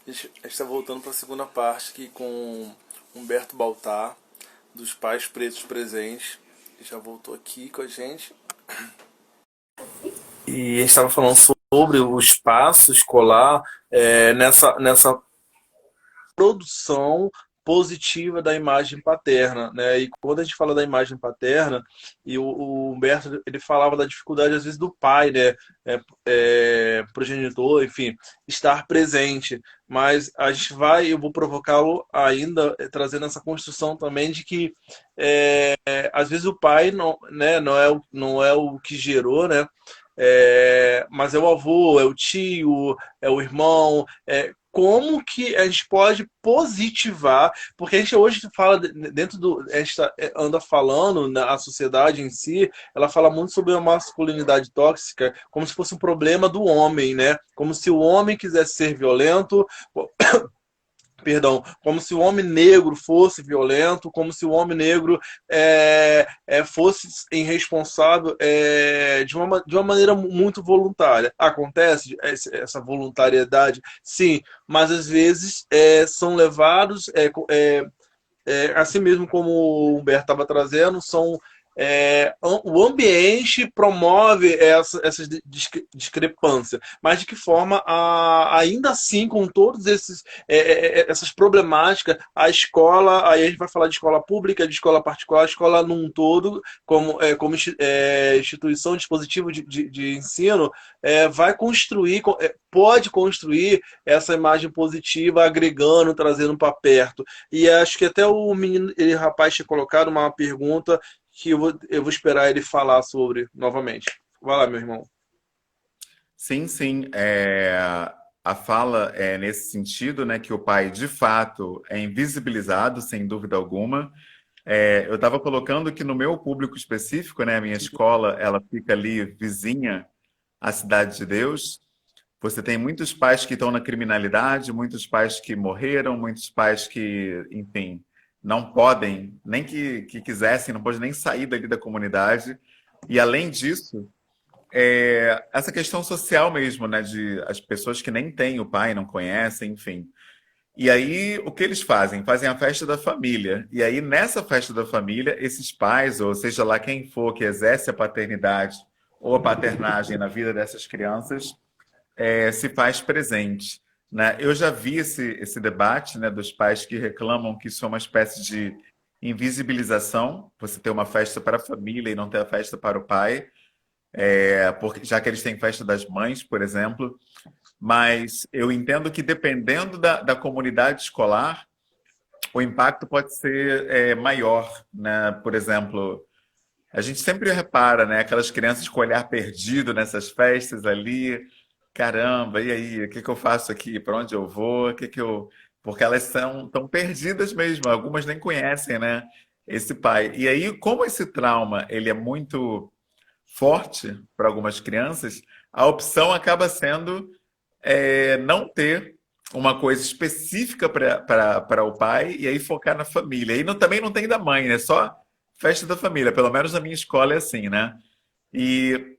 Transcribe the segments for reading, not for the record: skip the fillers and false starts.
A gente está voltando para a segunda parte aqui com Humberto Baltar, dos Pais Pretos Presentes. Ele já voltou aqui com a gente. E a gente estava falando sobre o espaço escolar nessa produção positiva da imagem paterna, né? E quando a gente fala da imagem paterna, e o Humberto ele falava da dificuldade às vezes do pai, né? Progenitor, enfim, estar presente. Mas a gente eu vou provocá-lo ainda, trazendo essa construção também de que às vezes o pai não, né, não é o que gerou, né? Mas é o avô, é o tio, é o irmão, como que a gente pode positivar, porque a gente hoje fala a gente anda falando na sociedade em si, ela fala muito sobre a masculinidade tóxica, como se fosse um problema do homem, né? Como se o homem quisesse ser violento, perdão, como se o homem negro fosse violento, como se o homem negro fosse irresponsável de uma maneira muito voluntária. Acontece essa voluntariedade, sim, mas às vezes são levados, assim mesmo como o Humberto estava trazendo, o ambiente promove essa discrepância, mas de que forma, ainda assim, com todas essas problemáticas, a escola, aí a gente vai falar de escola pública, de escola particular, a escola num todo, como instituição, dispositivo de ensino, vai construir, pode construir essa imagem positiva, agregando, trazendo para perto. E acho que até o menino, rapaz, tinha colocado uma pergunta que eu vou esperar ele falar sobre novamente. Vai lá, meu irmão. Sim, sim. A fala é nesse sentido, né, que o pai, de fato, é invisibilizado, sem dúvida alguma. Eu estava colocando que no meu público específico, né, a minha escola, ela fica ali vizinha à Cidade de Deus. Você tem muitos pais que estão na criminalidade, muitos pais que morreram, muitos pais que, enfim, não podem, nem que quisessem, não podem nem sair dali da comunidade. E além disso, essa questão social mesmo, né, de as pessoas que nem têm o pai, não conhecem, enfim. E aí, o que eles fazem? Fazem a festa da família. E aí, nessa festa da família, esses pais, ou seja lá quem for que exerce a paternidade ou a paternagem na vida dessas crianças, se faz presente, né? Eu já vi esse debate, né, dos pais que reclamam que isso é uma espécie de invisibilização, você ter uma festa para a família e não ter a festa para o pai, porque, já que eles têm festa das mães, por exemplo. Mas eu entendo que dependendo da comunidade escolar, o impacto pode ser maior, né? Por exemplo, a gente sempre repara, né? Aquelas crianças com o olhar perdido nessas festas ali. Caramba, e aí? O que que eu faço aqui? Para onde eu vou? O que que eu... Porque elas são tão perdidas mesmo. Algumas nem conhecem, né? Esse pai. E aí, como esse trauma ele é muito forte para algumas crianças, a opção acaba sendo não ter uma coisa específica para o pai e aí focar na família. E também não tem da mãe, né? Só festa da família. Pelo menos na minha escola é assim, né? E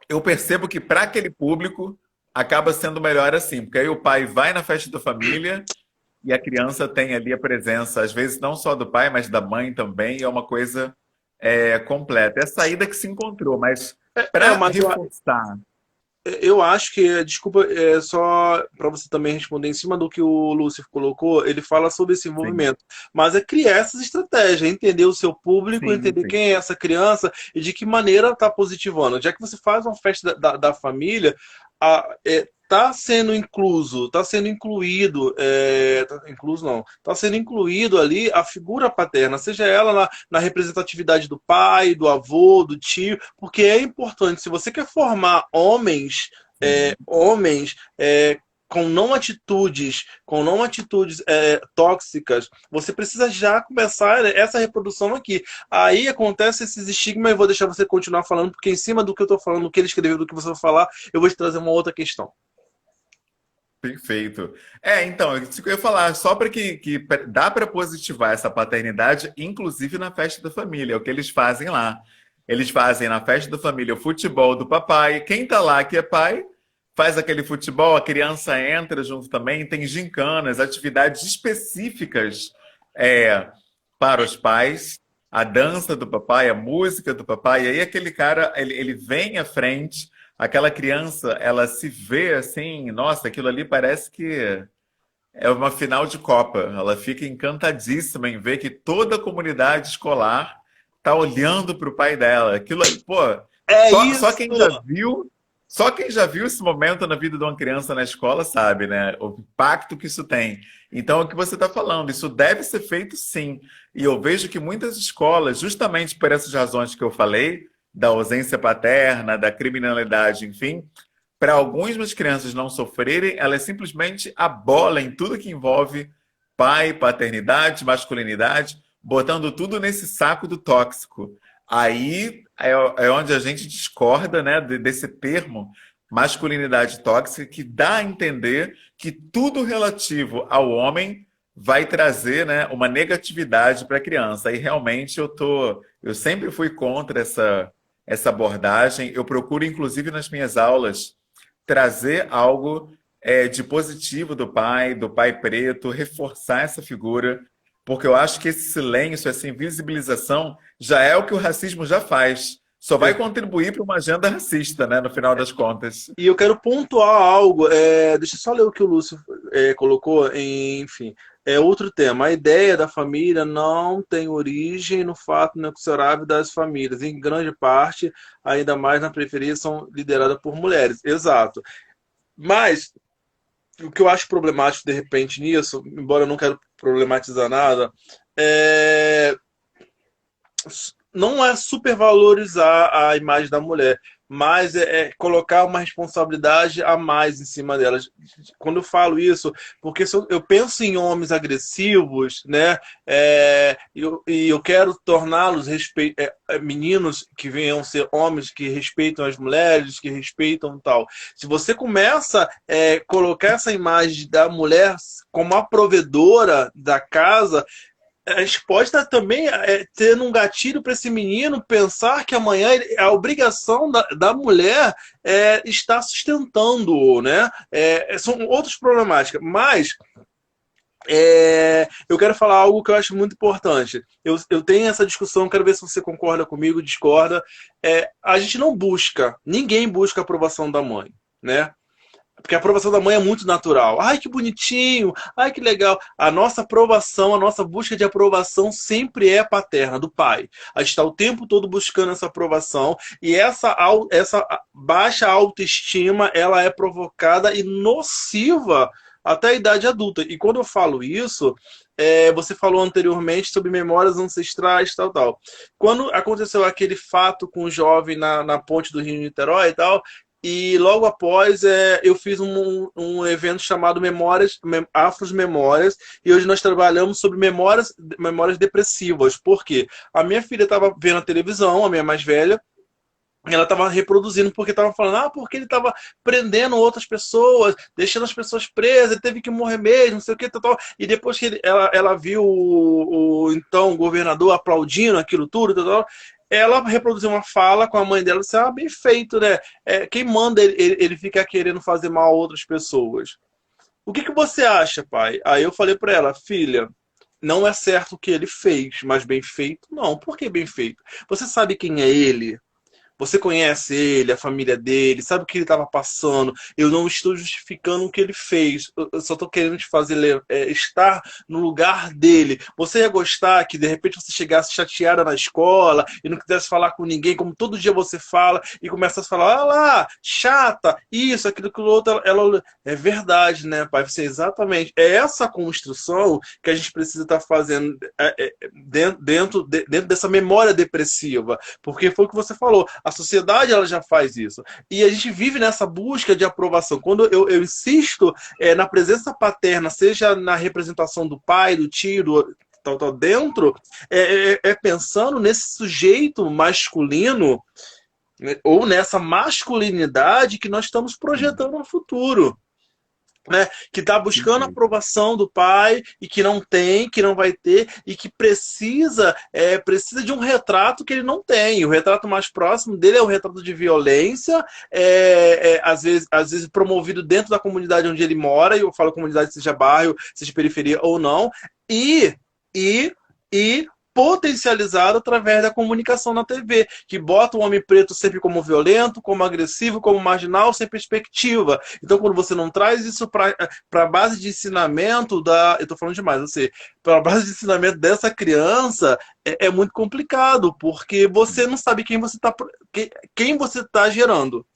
eu percebo que para aquele público acaba sendo melhor assim, porque aí o pai vai na festa da família e a criança tem ali a presença, às vezes não só do pai, mas da mãe também, e é uma coisa completa. É a saída que se encontrou, mas para Mas reforçar. eu acho que, desculpa, só para você também responder em cima do que o Lúcio colocou, ele fala sobre esse Sim, envolvimento, mas é criar essas estratégias, entender o seu público, sim, entender sim. quem é essa criança e de que maneira está positivando. Já que você faz uma festa da família, tá sendo incluso, tá sendo incluído, incluso não, tá sendo incluído ali a figura paterna, seja ela na representatividade do pai, do avô, do tio, porque é importante. Se você quer formar Sim. homens com não atitudes tóxicas, você precisa já começar essa reprodução aqui. Aí acontece esses estigmas, eu vou deixar você continuar falando, porque em cima do que eu estou falando, do que ele escreveu, do que você vai falar, eu vou te trazer uma outra questão. Perfeito. Então, isso que eu ia falar, só para que dá para positivar essa paternidade, inclusive na festa da família, é o que eles fazem lá. Eles fazem na festa da família o futebol do papai. Quem tá lá que é pai, faz aquele futebol, a criança entra junto também, tem gincanas, atividades específicas é, para os pais, a dança do papai, a música do papai, e aí aquele cara, ele vem à frente, aquela criança, ela se vê assim, nossa, aquilo ali parece que é uma final de Copa. Ela fica encantadíssima em ver que toda a comunidade escolar está olhando para o pai dela. Aquilo, pô, É só isso! quem já viu, só quem já viu esse momento na vida de uma criança na escola sabe, né? O impacto que isso tem. Então, é o que você está falando, isso deve ser feito sim. E eu vejo que muitas escolas, justamente por essas razões que eu falei, da ausência paterna, da criminalidade, enfim, para algumas crianças não sofrerem, elas simplesmente abolem tudo que envolve pai, paternidade, masculinidade, botando tudo nesse saco do tóxico. Aí é onde a gente discorda, né, desse termo masculinidade tóxica, que dá a entender que tudo relativo ao homem vai trazer, né, uma negatividade para a criança. Aí realmente eu sempre fui contra essa abordagem. Eu procuro, inclusive, nas minhas aulas trazer algo de positivo do pai preto, reforçar essa figura, porque eu acho que esse silêncio, essa invisibilização, já é o que o racismo já faz. Só vai contribuir para uma agenda racista, né, no final das contas. E eu quero pontuar algo, deixa eu só ler o que o Lúcio colocou, enfim. É outro tema. A ideia da família não tem origem no fato inexorável das famílias. Em grande parte, ainda mais na periferia, são lideradas por mulheres. Exato. Mas o que eu acho problemático, de repente, nisso, embora eu não quero problematizar nada, é não é supervalorizar a imagem da mulher, mas é colocar uma responsabilidade a mais em cima delas. Quando eu falo isso, porque se eu penso em homens agressivos, né, e eu quero torná-los meninos que venham ser homens que respeitam as mulheres, que respeitam tal. Se você começa a colocar essa imagem da mulher como a provedora da casa, a gente pode estar também tendo um gatilho para esse menino pensar que amanhã a obrigação da mulher está sustentando, né? São outras problemáticas, mas eu quero falar algo que eu acho muito importante. Eu tenho essa discussão, quero ver se você concorda comigo, discorda. A gente não busca, ninguém busca a aprovação da mãe, né? Porque a aprovação da mãe é muito natural. Ai, que bonitinho. Ai, que legal. A nossa aprovação, a nossa busca de aprovação sempre é paterna, do pai. A gente está o tempo todo buscando essa aprovação. E essa baixa autoestima, ela é provocada e nociva até a idade adulta. E quando eu falo isso, você falou anteriormente sobre memórias ancestrais, tal, tal. Quando aconteceu aquele fato com o jovem na ponte do Rio Niterói e tal, e logo após eu fiz um evento chamado Afros Memórias, e hoje nós trabalhamos sobre memórias depressivas. Por quê? A minha filha estava vendo a televisão, a minha mais velha, e ela estava reproduzindo porque estava falando, porque ele estava prendendo outras pessoas, deixando as pessoas presas, ele teve que morrer mesmo, não sei o que, tal. E depois que ela viu então governador aplaudindo aquilo tudo, tal, ela reproduziu uma fala com a mãe dela, disse, bem feito, né? Quem manda ele ficar querendo fazer mal a outras pessoas? O que você acha, pai? Aí eu falei para ela, filha, não é certo o que ele fez, mas bem feito? Não. Por que bem feito? Você sabe quem é ele? Você conhece ele, a família dele, sabe o que ele estava passando. Eu não estou justificando o que ele fez. Eu só estou querendo te fazer estar no lugar dele. Você ia gostar que de repente você chegasse chateada na escola e não quisesse falar com ninguém, como todo dia você fala, e começasse a falar, lá, chata, isso, aquilo, aquilo outro. Ela, é verdade, né, pai? Você, exatamente. É essa construção que a gente precisa estar fazendo dentro dessa memória depressiva. Porque foi o que você falou. A sociedade ela já faz isso. E a gente vive nessa busca de aprovação. Quando eu insisto na presença paterna, seja na representação do pai, do tio, tal, dentro, pensando nesse sujeito masculino, né, ou nessa masculinidade que nós estamos projetando no futuro. né, que está buscando a Perfeito. aprovação do pai e que não tem, que não vai ter e que precisa de um retrato que ele não tem. O retrato mais próximo dele é o retrato de violência, às vezes promovido dentro da comunidade onde ele mora, e eu falo comunidade, seja bairro, seja periferia ou não, e, e, e potencializado através da comunicação na TV, que bota o homem preto sempre como violento, como agressivo, como marginal, sem perspectiva. Então, quando você não traz isso para a base de ensinamento da. Eu estou falando demais, eu sei. Para a base de ensinamento dessa criança, é muito complicado, porque você não sabe quem você está gerando.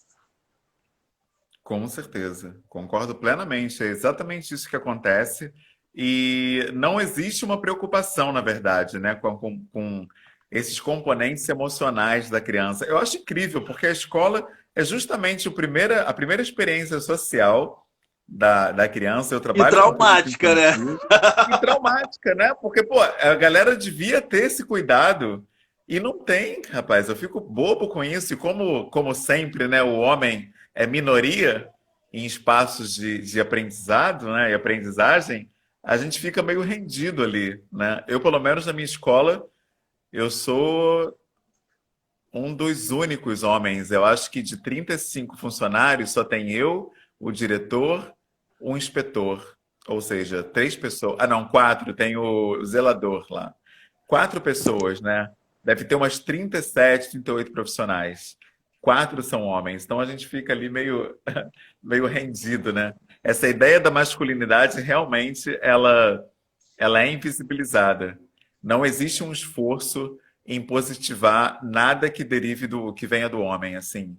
Com certeza, concordo plenamente. É exatamente isso que acontece. E não existe uma preocupação, na verdade, né, com esses componentes emocionais da criança. Eu acho incrível, porque a escola é justamente a primeira experiência social da criança. Eu E trabalho com público traumática, né? infantil e traumática, né? Porque, pô, a galera devia ter esse cuidado e não tem, rapaz. Eu fico bobo com isso. E como sempre, né, o homem é minoria em espaços de aprendizado, né, e aprendizagem, a gente fica meio rendido ali, né? Eu, pelo menos na minha escola, eu sou um dos únicos homens. Eu acho que de 35 funcionários, só tem eu, o diretor, o inspetor. Ou seja, três pessoas. Ah, não, quatro. Tem o zelador lá. Quatro pessoas, né? Deve ter umas 37, 38 profissionais. Quatro são homens. Então a gente fica ali meio rendido, né? Essa ideia da masculinidade realmente ela é invisibilizada. Não existe um esforço em positivar nada que derive do que venha do homem, assim.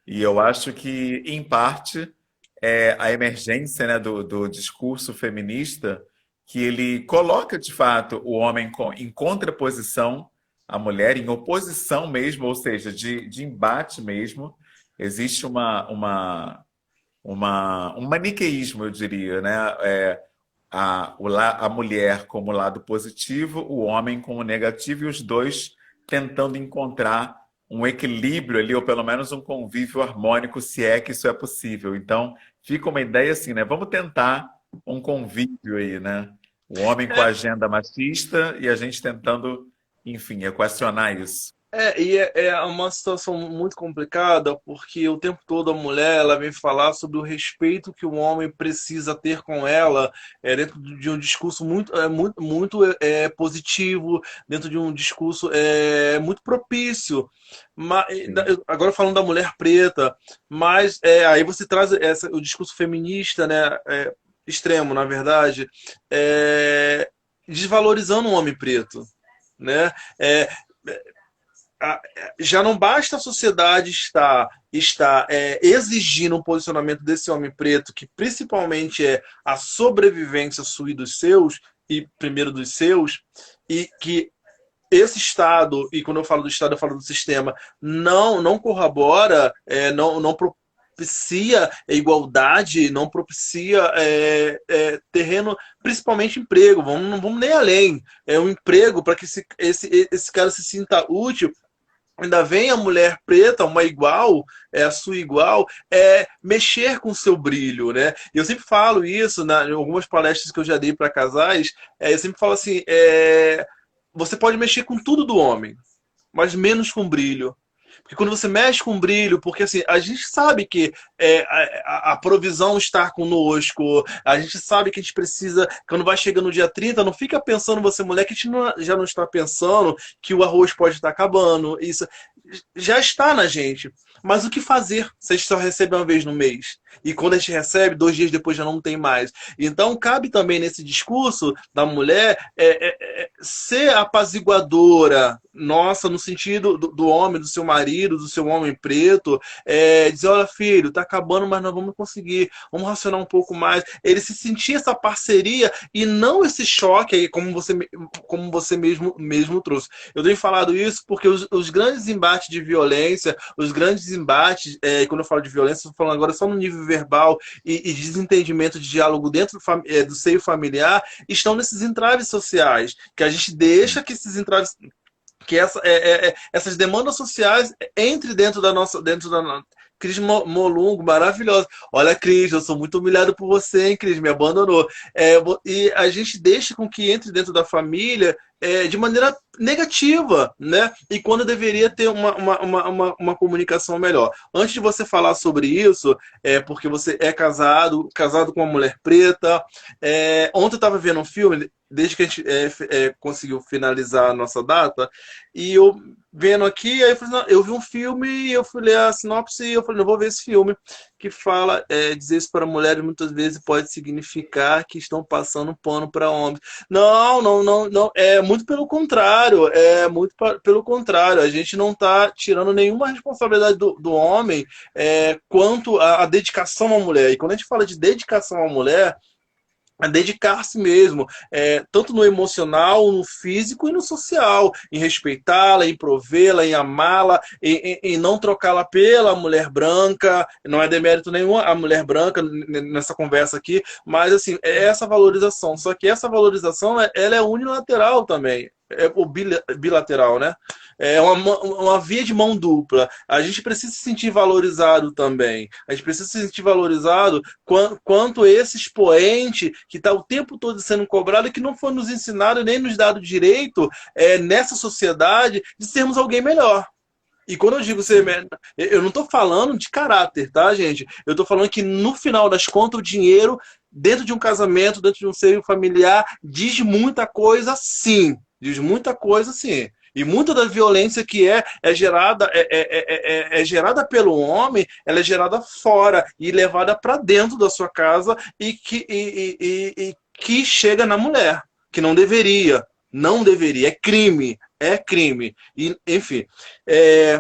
E eu acho que, em parte, é a emergência, né, do discurso feminista que ele coloca, de fato, o homem em contraposição à mulher, em oposição mesmo, ou seja, de embate mesmo. Existe um maniqueísmo, eu diria, né? A mulher como lado positivo, o homem como negativo, e os dois tentando encontrar um equilíbrio ali, ou pelo menos um convívio harmônico, se é que isso é possível. Então, fica uma ideia assim, né? Vamos tentar um convívio aí, né? O homem com a agenda machista e a gente tentando, enfim, equacionar isso. É uma situação muito complicada, porque o tempo todo a mulher ela vem falar sobre o respeito que o homem precisa ter com ela, dentro de um discurso muito positivo, dentro de um discurso muito propício. Mas, Sim. agora falando da mulher preta, mas aí você traz o discurso feminista, né, extremo, na verdade, é, desvalorizando o homem preto, né? É, já não basta a sociedade estar exigindo um posicionamento desse homem preto, que principalmente é a sobrevivência sua e dos seus, e primeiro dos seus, e que esse Estado, e quando eu falo do Estado, eu falo do sistema, não corrobora, não propicia igualdade, não propicia terreno, principalmente emprego. Não vamos nem além. É um emprego para que esse cara se sinta útil. Ainda vem a mulher preta, uma igual, a sua igual, mexer com o seu brilho, né? Eu sempre falo isso em algumas palestras que eu já dei para casais. Eu sempre falo assim: você pode mexer com tudo do homem, mas menos com brilho. Porque quando você mexe com brilho, porque assim, a gente sabe que a provisão está conosco, a gente sabe que a gente precisa, quando vai chegando no dia 30 não fica pensando você, mulher, que a gente já não está pensando que o arroz pode estar acabando. Isso já está na gente. Mas o que fazer se a gente só recebe uma vez no mês? E quando a gente recebe, 2 dias depois já não tem mais. Então, cabe também nesse discurso da mulher ser apaziguadora, nossa, no sentido do homem, do seu marido, do seu homem preto, dizer, olha, filho, tá acabando, mas nós vamos conseguir, vamos racionar um pouco mais. Ele se sentir essa parceria e não esse choque aí, como você mesmo trouxe. Eu tenho falado isso porque os grandes embates de violência, os grandes embates, quando eu falo de violência, estou falando agora só no nível verbal e desentendimento de diálogo dentro do seio familiar, estão nesses entraves sociais, que a gente deixa que esses entraves, que essas demandas sociais entre dentro da nossa, Cris Molungo, maravilhosa. Olha, Cris, eu sou muito humilhado por você, hein, Cris, me abandonou. E a gente deixa com que entre dentro da família de maneira negativa, né? E quando deveria ter uma comunicação melhor. Antes de você falar sobre isso, porque você é casado com uma mulher preta. Ontem eu estava vendo um filme, desde que a gente conseguiu finalizar a nossa data, e eu vendo aqui, aí eu falei, não, eu vi um filme e eu fui ler a sinopse e eu falei, não vou ver esse filme que fala, dizer isso para mulheres muitas vezes pode significar que estão passando pano para homens. Não, não, não, não, é muito pelo contrário, pelo contrário, a gente não está tirando nenhuma responsabilidade do homem quanto à dedicação à mulher. E quando a gente fala de dedicação à mulher, a dedicar-se mesmo, tanto no emocional, no físico e no social, em respeitá-la, em provê-la, em amá-la, em não trocá-la pela mulher branca. Não é demérito nenhum a mulher branca nessa conversa aqui, mas assim, é essa valorização. Só que essa valorização ela é unilateral também. O bilateral, né? É uma via de mão dupla. A gente precisa se sentir valorizado também. A gente precisa se sentir valorizado quanto esse expoente que está o tempo todo sendo cobrado e que não foi nos ensinado nem nos dado direito nessa sociedade de sermos alguém melhor. E quando eu digo ser, eu não estou falando de caráter, tá, gente? Eu estou falando que no final das contas o dinheiro dentro de um casamento, dentro de um seio familiar, diz muita coisa, sim. Diz muita coisa, sim. E muita da violência que é gerada pelo homem, ela é gerada fora e levada para dentro da sua casa que chega na mulher, que não deveria. Não deveria, é crime. É crime. E, enfim,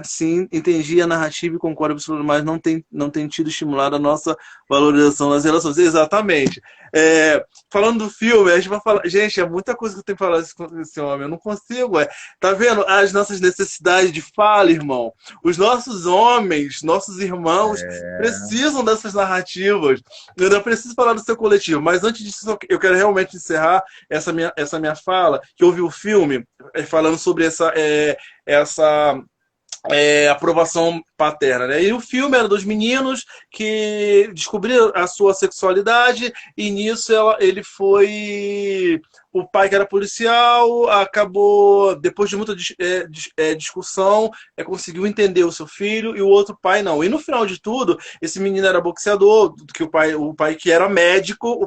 sim, entendi a narrativa e concordo absolutamente, mas não tem tido estimulado a nossa valorização das relações. Exatamente. Falando do filme, a gente vai falar. Gente, é muita coisa que eu tenho que falar com esse homem. Eu não consigo. Tá vendo as nossas necessidades de fala, irmão? Os nossos homens, nossos irmãos, precisam dessas narrativas. Eu não preciso falar do seu coletivo, mas antes disso, eu quero realmente encerrar essa minha fala, que eu vi o filme falando sobre essa aprovação paterna, né? E o filme era dos meninos que descobriram a sua sexualidade e nisso ele foi... O pai que era policial acabou, depois de muita discussão, conseguiu entender o seu filho e o outro pai não. E no final de tudo, esse menino era boxeador, que o pai que era médico,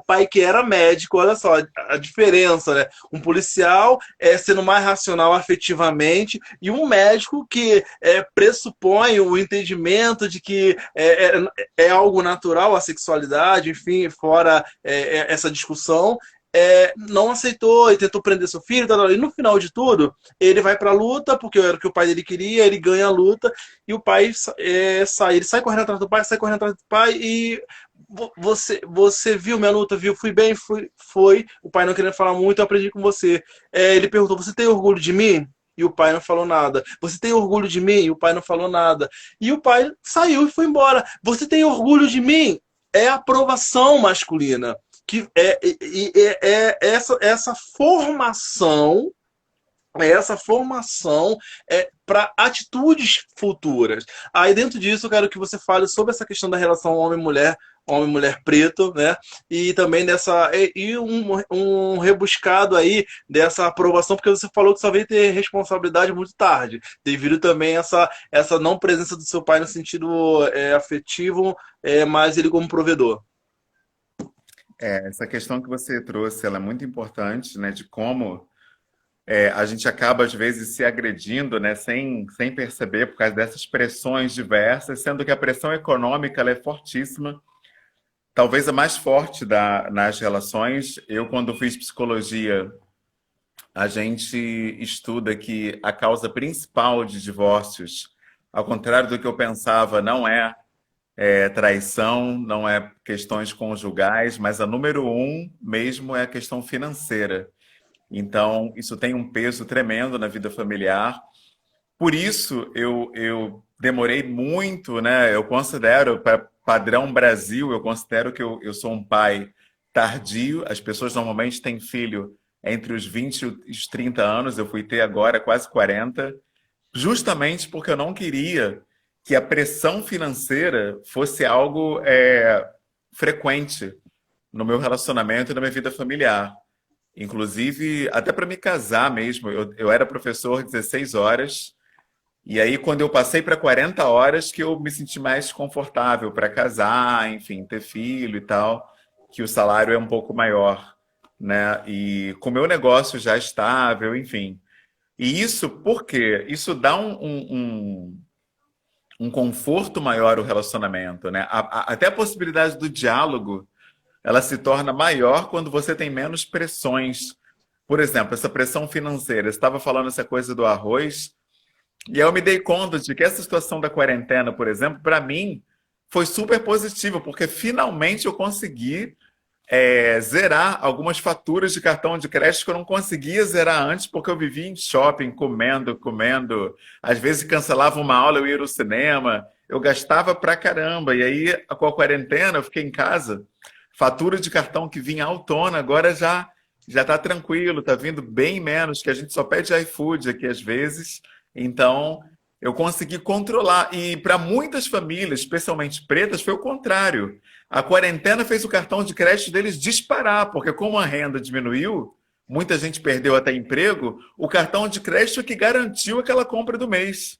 olha só a diferença, né? Um policial sendo mais racional afetivamente e um médico que pressupõe o entendimento de que é algo natural a sexualidade, enfim, fora essa discussão, não aceitou e tentou prender seu filho, e no final de tudo, ele vai pra luta, porque era o que o pai dele queria, ele ganha a luta, e o pai ele sai correndo atrás do pai, e você viu minha luta, viu? Fui bem, foi. O pai não querendo falar muito, eu aprendi com você. Ele perguntou, você tem orgulho de mim? E o pai não falou nada. Você tem orgulho de mim? E o pai não falou nada. E o pai saiu e foi embora. Você tem orgulho de mim? É a aprovação masculina. Que essa formação para atitudes futuras. Aí dentro disso eu quero que você fale sobre essa questão da relação homem-mulher preto, né? E também um rebuscado aí dessa aprovação, porque você falou que só veio ter responsabilidade muito tarde, devido também a essa não presença do seu pai no sentido afetivo, mas ele como provedor. Essa questão que você trouxe, ela é muito importante, né, de como a gente acaba, às vezes, se agredindo, né, sem perceber, por causa dessas pressões diversas, sendo que a pressão econômica ela é fortíssima, talvez a mais forte nas relações. Eu, quando fiz psicologia, a gente estuda que a causa principal de divórcios, ao contrário do que eu pensava, não é traição, não é questões conjugais, mas a número um mesmo é a questão financeira. Então, isso tem um peso tremendo na vida familiar. Por isso, eu demorei muito, né? Eu considero, para padrão Brasil, eu considero que eu sou um pai tardio. As pessoas normalmente têm filho entre os 20 e os 30 anos. Eu fui ter agora quase 40, justamente porque eu não queria que a pressão financeira fosse algo frequente no meu relacionamento e na minha vida familiar. Inclusive, até para me casar mesmo, eu era professor 16 horas, e aí quando eu passei para 40 horas que eu me senti mais confortável para casar, enfim, ter filho e tal, que o salário é um pouco maior, né? E com o meu negócio já estável, enfim. E isso por quê? Isso dá um conforto maior ao relacionamento, né? Até a possibilidade do diálogo, ela se torna maior quando você tem menos pressões. Por exemplo, essa pressão financeira. Você estava falando essa coisa do arroz, e eu me dei conta de que essa situação da quarentena, por exemplo, para mim foi super positiva, porque finalmente eu consegui zerar algumas faturas de cartão de crédito que eu não conseguia zerar antes, porque eu vivia em shopping, comendo, comendo. Às vezes cancelava uma aula, eu ia ao cinema. Eu gastava pra caramba. E aí, com a quarentena, eu fiquei em casa. Fatura de cartão que vinha autona, agora já tá tranquilo, tá vindo bem menos, que a gente só pede iFood aqui às vezes. Então, eu consegui controlar. E para muitas famílias, especialmente pretas, foi o contrário. A quarentena fez o cartão de crédito deles disparar, porque como a renda diminuiu, muita gente perdeu até emprego, o cartão de crédito é que garantiu aquela compra do mês.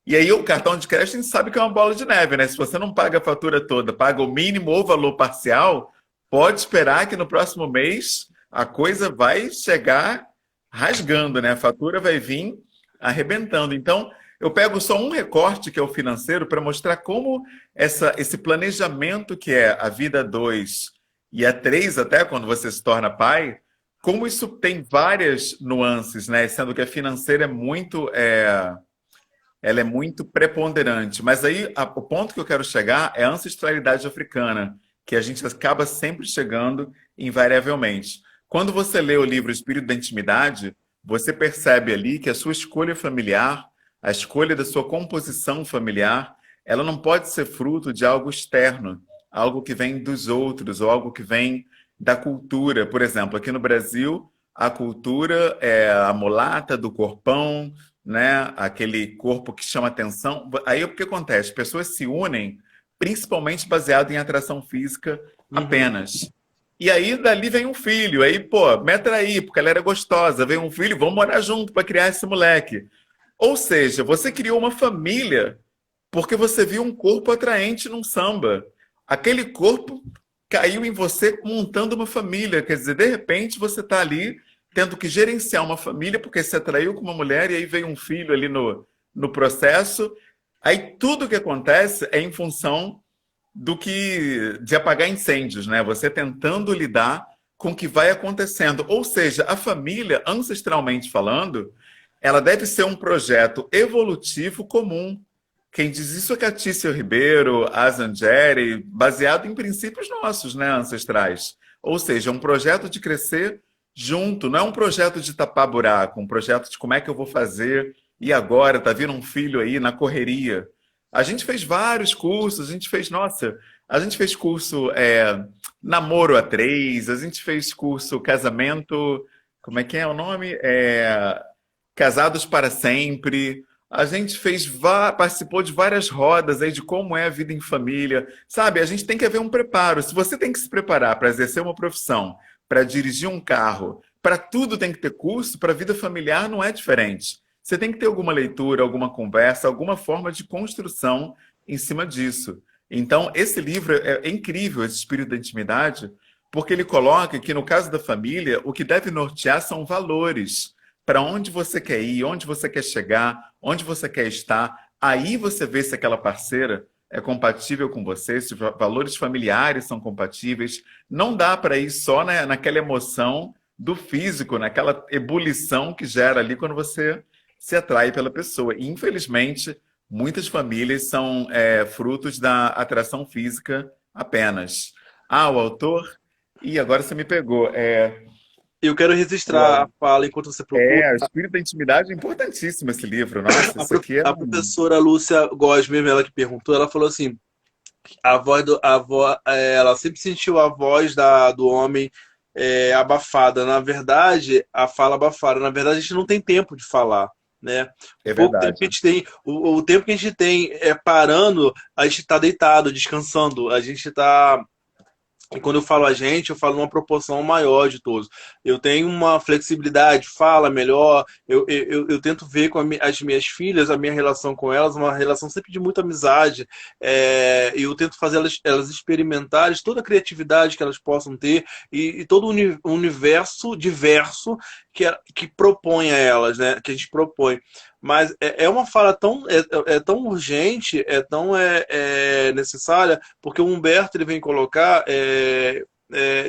E aí o cartão de crédito a gente sabe que é uma bola de neve, né? Se você não paga a fatura toda, paga o mínimo ou valor parcial, pode esperar que no próximo mês a coisa vai chegar rasgando, né? A fatura vai vir arrebentando. Então, eu pego só um recorte, que é o financeiro, para mostrar como esse planejamento que é a vida 2 e a 3 até quando você se torna pai, como isso tem várias nuances, né? Sendo que a financeira ela é muito preponderante. Mas aí o ponto que eu quero chegar é a ancestralidade africana, que a gente acaba sempre chegando invariavelmente. Quando você lê o livro Espírito da Intimidade, você percebe ali que a sua escolha familiar, a escolha da sua composição familiar, ela não pode ser fruto de algo externo, algo que vem dos outros, ou algo que vem da cultura. Por exemplo, aqui no Brasil, a cultura é a mulata do corpão, né? Aquele corpo que chama atenção. Aí o que acontece? As pessoas se unem principalmente baseado em atração física Uhum. apenas. E aí dali vem um filho, aí, pô, me atraí, porque ela era gostosa, vem um filho, vamos morar junto para criar esse moleque. Ou seja, você criou uma família porque você viu um corpo atraente num samba. Aquele corpo caiu em você montando uma família. Quer dizer, de repente você está ali tendo que gerenciar uma família porque se atraiu com uma mulher e aí veio um filho ali no processo. Aí tudo que acontece é em função de apagar incêndios, né? Você tentando lidar com o que vai acontecendo. Ou seja, a família, ancestralmente falando, ela deve ser um projeto evolutivo comum. Quem diz isso é Catícia Ribeiro, a Zangeri, baseado em princípios nossos, né, ancestrais. Ou seja, um projeto de crescer junto, não é um projeto de tapar buraco, um projeto de como é que eu vou fazer e agora, tá vindo um filho aí na correria. A gente fez vários cursos, a gente fez, nossa, a gente fez curso namoro a três, a gente fez curso casamento, como é que é o nome? Casados para sempre. A gente participou de várias rodas aí de como é a vida em família. Sabe, a gente tem que haver um preparo. Se você tem que se preparar para exercer uma profissão, para dirigir um carro, para tudo tem que ter curso, para a vida familiar não é diferente. Você tem que ter alguma leitura, alguma conversa, alguma forma de construção em cima disso. Então, esse livro é incrível, esse espírito da intimidade, porque ele coloca que, no caso da família, o que deve nortear são valores. Para onde você quer ir, onde você quer chegar, onde você quer estar. Aí você vê se aquela parceira é compatível com você, se os valores familiares são compatíveis. Não dá para ir só naquela emoção do físico, naquela ebulição que gera ali quando você se atrai pela pessoa. E, infelizmente, muitas famílias são frutos da atração física apenas. Ah, o autor? E agora você me pegou. Eu quero registrar a fala enquanto você procura. O Espírito da Intimidade é importantíssimo esse livro. Nossa, isso aqui é A professora Lúcia Góes, mesmo ela que perguntou, ela falou assim: ela sempre sentiu a voz do homem abafada. Na verdade, a fala abafada. Na verdade, a gente não tem tempo de falar. né? O É pouco tempo que a verdade. gente tem, o tempo que a gente tem parando, a gente está deitado, descansando, a gente está. E quando eu falo a gente, eu falo uma proporção maior de todos. Eu tenho uma flexibilidade, fala melhor. Eu tento ver com as minhas filhas, a minha relação com elas, uma relação sempre de muita amizade. E eu tento fazer elas experimentarem toda a criatividade que elas possam ter e todo o universo diverso que propõe a elas, né? Que a gente propõe. Mas é uma fala é tão urgente, é tão necessária, porque o Humberto ele vem colocar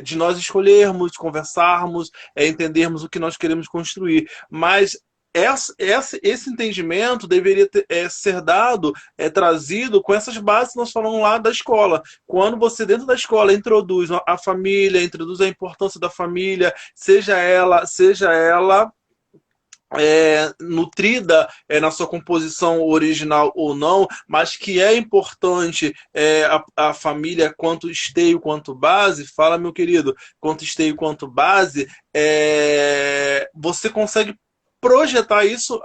de nós escolhermos, conversarmos, entendermos o que nós queremos construir. Mas esse entendimento deveria ser dado, trazido com essas bases que nós falamos lá da escola. Quando você, dentro da escola, introduz a família, introduz a importância da família, seja ela nutrida na sua composição original ou não, mas que é importante a família quanto esteio, quanto base, fala, meu querido, quanto esteio, quanto base, você consegue projetar isso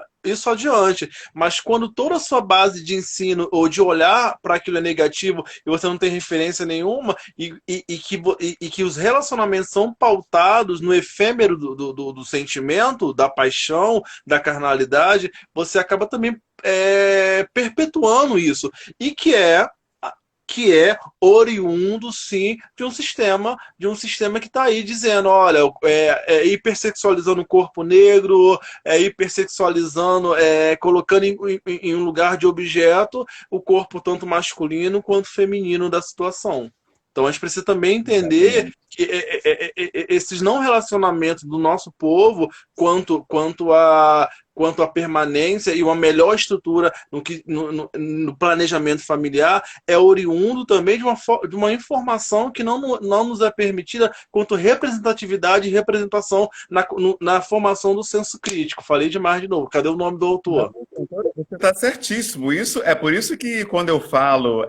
adiante. Mas quando toda a sua base de ensino ou de olhar para aquilo é negativo e você não tem referência nenhuma e que os relacionamentos são pautados no efêmero do sentimento, da paixão, da carnalidade, você acaba também perpetuando isso. E que é oriundo, sim, de um sistema que está aí dizendo, olha, hipersexualizando o corpo negro, hipersexualizando, colocando em um lugar de objeto o corpo tanto masculino quanto feminino da situação. Então a gente precisa também entender Exatamente. que esses não relacionamentos do nosso povo, quanto a permanência e uma melhor estrutura no planejamento familiar, é oriundo também de uma informação que não nos é permitida quanto representatividade e representação na formação do senso crítico. Falei demais de novo. Cadê o nome do Não, autor? você está certíssimo. Isso é por isso que quando eu falo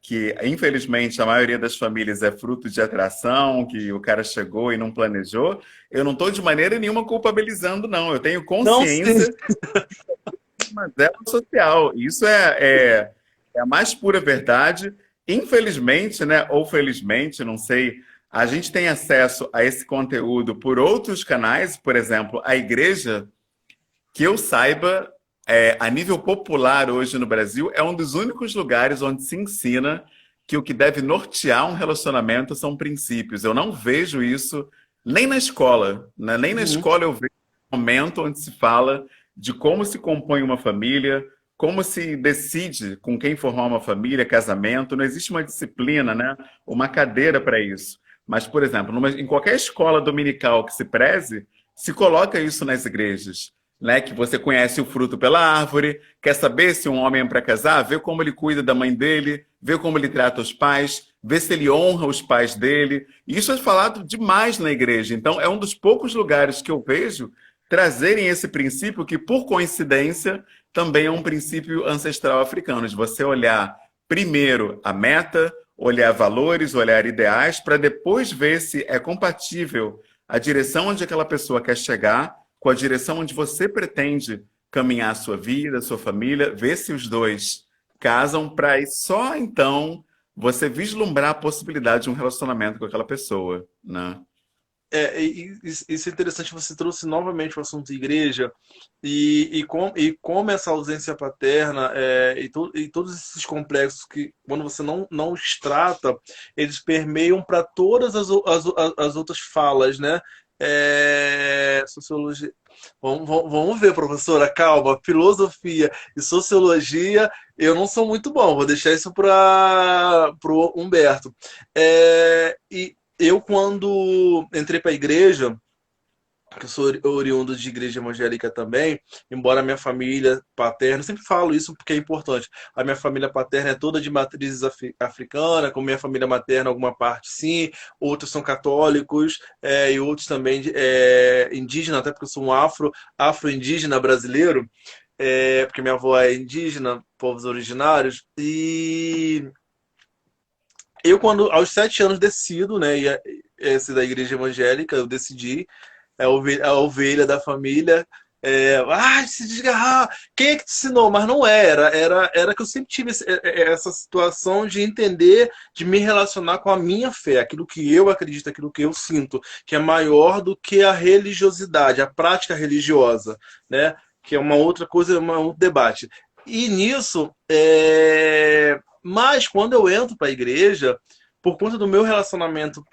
que infelizmente a maioria das famílias é fruto de atração, que o cara chegou e não planejou, eu não estou de maneira nenhuma culpabilizando, não. Eu tenho Não sei. consciência de uma zela social. Isso é a mais pura verdade. Infelizmente, né, ou felizmente, não sei, a gente tem acesso a esse conteúdo por outros canais, por exemplo, a igreja. Que eu saiba, a nível popular hoje no Brasil, é um dos únicos lugares onde se ensina que o que deve nortear um relacionamento são princípios. Eu não vejo isso nem na escola, né? Nem na Uhum. escola eu vejo um momento onde se fala de como se compõe uma família, como se decide com quem formar uma família, casamento. Não existe uma disciplina, né? Uma cadeira para isso. Mas, por exemplo, em qualquer escola dominical que se preze, se coloca isso nas igrejas, né? Que você conhece o fruto pela árvore, quer saber se um homem é para casar, vê como ele cuida da mãe dele, vê como ele trata os pais, vê se ele honra os pais dele. E isso é falado demais na igreja. Então, é um dos poucos lugares que eu vejo trazerem esse princípio que, por coincidência, também é um princípio ancestral africano, de você olhar primeiro a meta, olhar valores, olhar ideais, para depois ver se é compatível a direção onde aquela pessoa quer chegar com a direção onde você pretende caminhar a sua vida, a sua família, ver se os dois casam para só então você vislumbrar a possibilidade de um relacionamento com aquela pessoa, né? Isso é interessante, você trouxe novamente o assunto igreja e como essa ausência paterna e todos esses complexos que, quando você não os trata, eles permeiam para todas as outras falas, né? Sociologia. Vamos ver, professora, calma. Filosofia e sociologia, eu não sou muito bom, vou deixar isso para o Humberto. E eu, quando entrei para a igreja, que eu sou oriundo de igreja evangélica também, embora a minha família paterna, eu sempre falo isso porque é importante, a minha família paterna é toda de matriz africana, com minha família materna, alguma parte sim, outros são católicos, e outros também indígena, até porque eu sou um afro-indígena brasileiro, porque minha avó é indígena, povos originários, e eu, quando aos 7 anos decido, né, ser da igreja evangélica, eu decidi, a ovelha da família, Se desgarrar, quem é que te ensinou? Mas não era que eu sempre tive essa situação de entender, de me relacionar com a minha fé, aquilo que eu acredito, aquilo que eu sinto, que é maior do que a religiosidade, a prática religiosa, né? Que é uma outra coisa, um outro debate. E nisso, mas quando eu entro para a igreja, por conta do meu relacionamento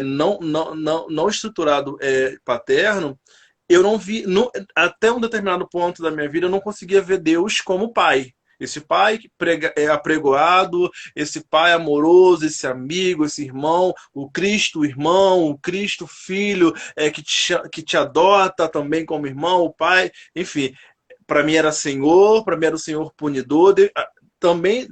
não estruturado paterno, eu não vi, até um determinado ponto da minha vida, eu não conseguia ver Deus como pai. Esse pai que é apregoado, esse pai amoroso, esse amigo, esse irmão, o Cristo irmão, o Cristo filho, que te adota também como irmão, o pai, enfim. Para mim era Senhor, para mim era o Senhor punidor, também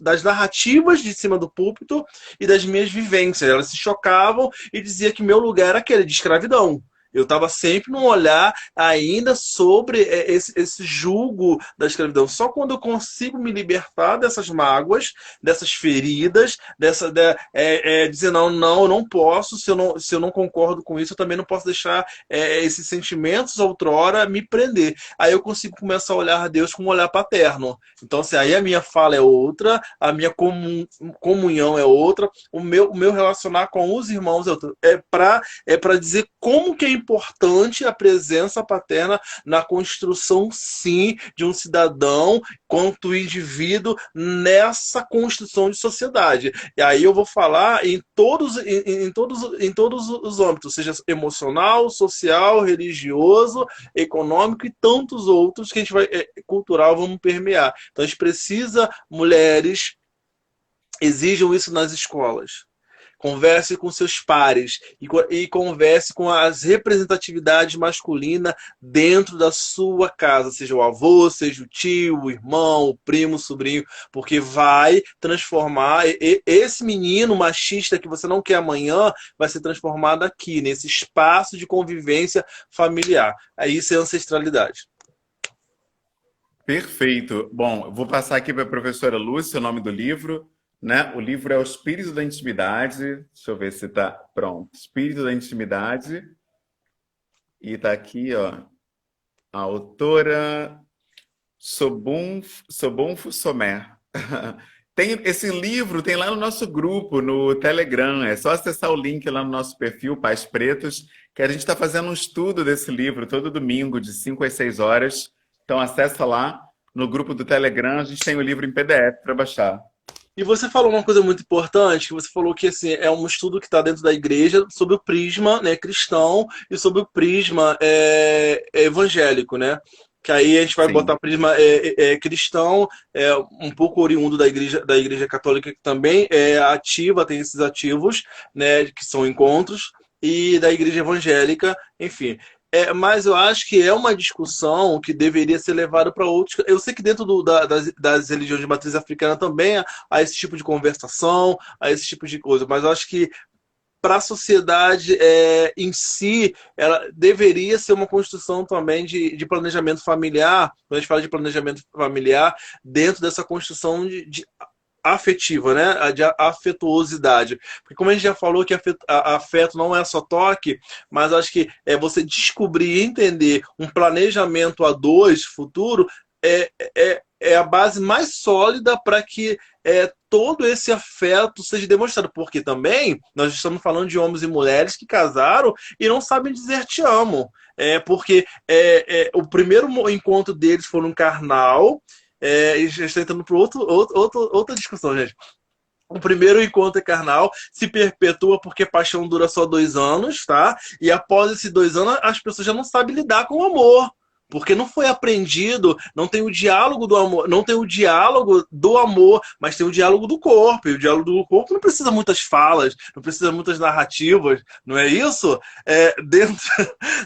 das narrativas de cima do púlpito e das minhas vivências. Elas se chocavam e dizia que meu lugar era aquele de escravidão. Eu estava sempre num olhar ainda sobre esse jugo da escravidão. Só quando eu consigo me libertar dessas mágoas, dessas feridas, dizer, não, eu não posso, se eu não concordo com isso, eu também não posso deixar esses sentimentos outrora me prender. Aí eu consigo começar a olhar a Deus com um olhar paterno. Então, assim, aí a minha fala é outra, a minha comunhão é outra, o meu relacionar com os irmãos é outro. É para dizer como que é importante a presença paterna na construção, sim, de um cidadão quanto indivíduo nessa construção de sociedade. E aí eu vou falar em todos os âmbitos, seja emocional, social, religioso, econômico e tantos outros que a gente vai cultural vamos permear. Então a gente precisa, mulheres, exijam isso nas escolas. Converse com seus pares e converse com as representatividades masculinas dentro da sua casa, seja o avô, seja o tio, o irmão, o primo, o sobrinho, porque vai transformar esse menino machista que você não quer amanhã, vai ser transformado aqui, nesse espaço de convivência familiar. Aí isso é ancestralidade. Perfeito. Bom, vou passar aqui para a professora Lúcia o nome do livro, né? O livro é O Espírito da Intimidade. Deixa eu ver se está pronto. Espírito da Intimidade. E está aqui, ó, a autora Sobonfo Sommer. Esse livro tem lá no nosso grupo, no Telegram. É só acessar o link lá no nosso perfil, Pais Pretos, que a gente está fazendo um estudo desse livro todo domingo, de 5 às 6 horas. Então acessa lá no grupo do Telegram, a gente tem o livro em PDF para baixar. E você falou uma coisa muito importante, que você falou que assim, é um estudo que está dentro da igreja sobre o prisma, né, cristão e sobre o prisma evangélico, né? Que aí a gente vai Sim. botar prisma cristão, um pouco oriundo da igreja católica, que também é ativa, tem esses ativos, né, que são encontros, e da igreja evangélica, enfim. Mas eu acho que é uma discussão que deveria ser levada para outros. Eu sei que dentro das religiões de matriz africana também há esse tipo de conversação, há esse tipo de coisa, mas eu acho que para a sociedade em si, ela deveria ser uma construção também de planejamento familiar, quando a gente fala de planejamento familiar, dentro dessa construção de afetiva, né? De afetuosidade. Porque como a gente já falou que afeto não é só toque, mas acho que você descobrir e entender um planejamento a dois futuro é a base mais sólida para que todo esse afeto seja demonstrado. Porque também nós estamos falando de homens e mulheres que casaram e não sabem dizer te amo. Porque o primeiro encontro deles foi num carnal. E já está entrando para outra discussão, gente. O primeiro encontro é carnal, se perpetua porque paixão dura só 2 anos, tá? E após esses 2 anos, as pessoas já não sabem lidar com o amor. Porque não foi aprendido, não tem o diálogo do amor, não tem o diálogo do amor, mas tem o diálogo do corpo. E o diálogo do corpo não precisa muitas falas, não precisa muitas narrativas, não é isso?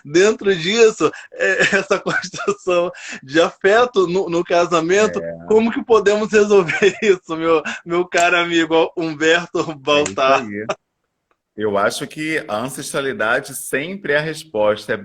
Dentro disso, essa construção de afeto no casamento, como que podemos resolver isso, meu caro amigo Humberto É isso Baltar? aí. Eu acho que a ancestralidade sempre é a resposta.